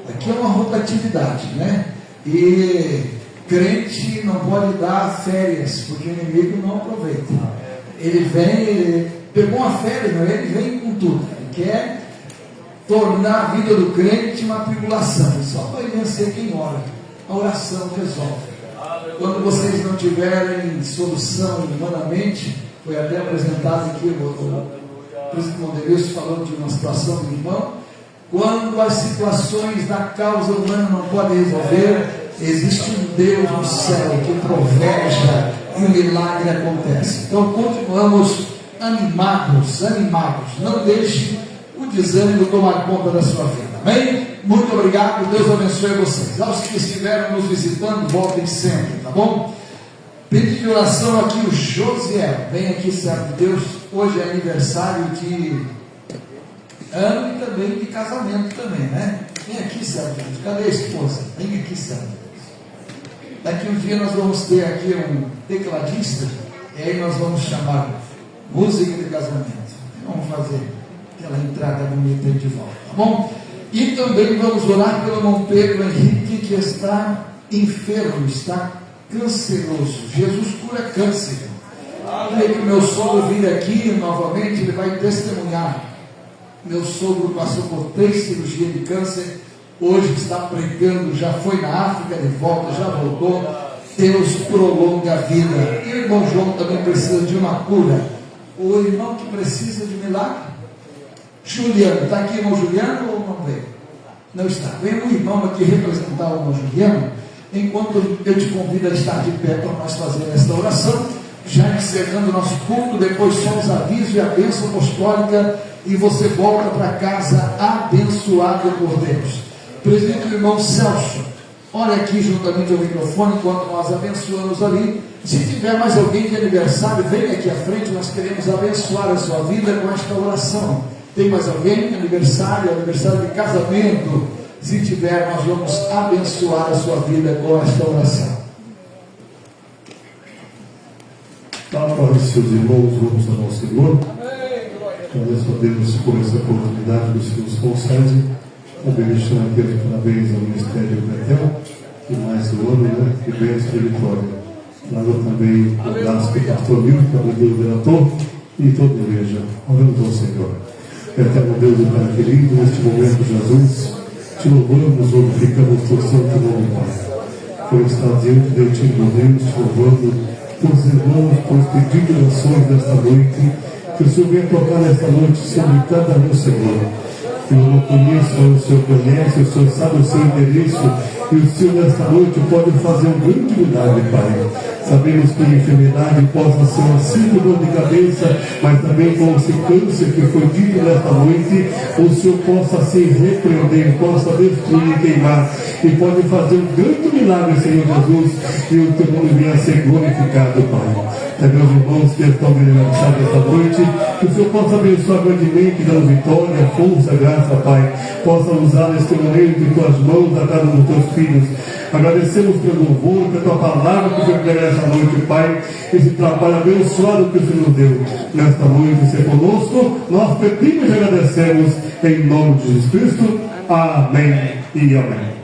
Aqui é uma rotatividade, né? E crente não pode dar férias, porque o inimigo não aproveita. Ele vem, ele pegou uma férias, não, ele vem com tudo. Ele quer tornar a vida do crente uma tribulação. E só vai vencer quem ora. A oração resolve. Quando vocês não tiverem solução humanamente, foi até apresentado aqui o príncipe Mondeleuço falando de uma situação do irmão. Quando as situações da causa humana não podem resolver, existe um Deus no céu que proveja e o milagre acontece. Então continuamos animados. Não deixe o desânimo tomar conta da sua vida. Amém? Muito obrigado, Deus abençoe vocês. Aos que estiveram nos visitando, voltem sempre, tá bom? Pedi de oração aqui o Josiel. Vem aqui, servo de Deus. Hoje é aniversário de ano e também de casamento também, né? Vem aqui, servo de Deus. Cadê a esposa? Vem aqui, servo de Deus. Daqui um dia nós vamos ter aqui um tecladista, e aí nós vamos chamar música de casamento. Vamos fazer aquela entrada bonita de volta, tá bom? E também vamos orar pelo irmão Pedro Henrique, que está enfermo, está canceroso. Jesus cura câncer. Queria que meu sogro vir aqui novamente, ele vai testemunhar. Meu sogro passou por 3 cirurgias de câncer, hoje está pregando, já foi na África de volta, já voltou. Deus prolonga a vida. E o irmão João também precisa de uma cura. O irmão que precisa de milagre, Juliano, está aqui o irmão Juliano ou não veio? Não está. Vem um irmão aqui representar o irmão Juliano, enquanto eu te convido a estar de pé para nós fazer esta oração, já encerrando o nosso culto. Depois só os avisos e a bênção apostólica, e você volta para casa abençoado por Deus. Presbítero irmão Celso, olha aqui juntamente ao microfone enquanto nós abençoamos ali. Se tiver mais alguém de aniversário, vem aqui à frente, nós queremos abençoar a sua vida com esta oração. Tem mais alguém? Aniversário de casamento? Se tiver, nós vamos abençoar a sua vida com esta oração. Para seus irmãos, vamos ao nosso Senhor. Nós podemos, por essa oportunidade que o Senhor nos concede, também deixar aqui os parabéns ao Ministério Betel, e mais um ano, né? Que bênção de vitória. Trago também um abraço para o pastor Milton, para o Deus Verator e toda a igreja. Oramos ao Senhor. Eterno Deus e Pai querido, neste momento, Jesus, te louvamos, glorificamos o santo nome, Pai. Por estar diante de ti, meu Deus, te louvando os irmãos, por pedir orações desta noite, que o Senhor venha tocar nesta noite sobre cada um, Senhor. Eu não conheço, o Senhor conhece, o Senhor sabe o seu endereço, e o Senhor nesta noite pode fazer um grande milagre, Pai. Sabemos que a enfermidade possa ser uma simples dor de cabeça, mas também com esse câncer que foi dito nesta noite, o Senhor possa se repreender, possa destruir e queimar, e pode fazer um grande milagre, Senhor Jesus, e o teu nome venha a ser glorificado, Pai. Meus irmãos que estão aniversário esta noite, que o Senhor possa abençoar grandemente, dando vitória, força, graça, Pai. Possa usar neste momento em tuas mãos a cada um dos teus filhos. Agradecemos pelo louvor, pela tua palavra que foi pregada esta noite, Pai. Esse trabalho abençoado que o Senhor nos deu nesta noite, ser conosco. Nós pedimos e agradecemos em nome de Jesus Cristo. Amém e amém.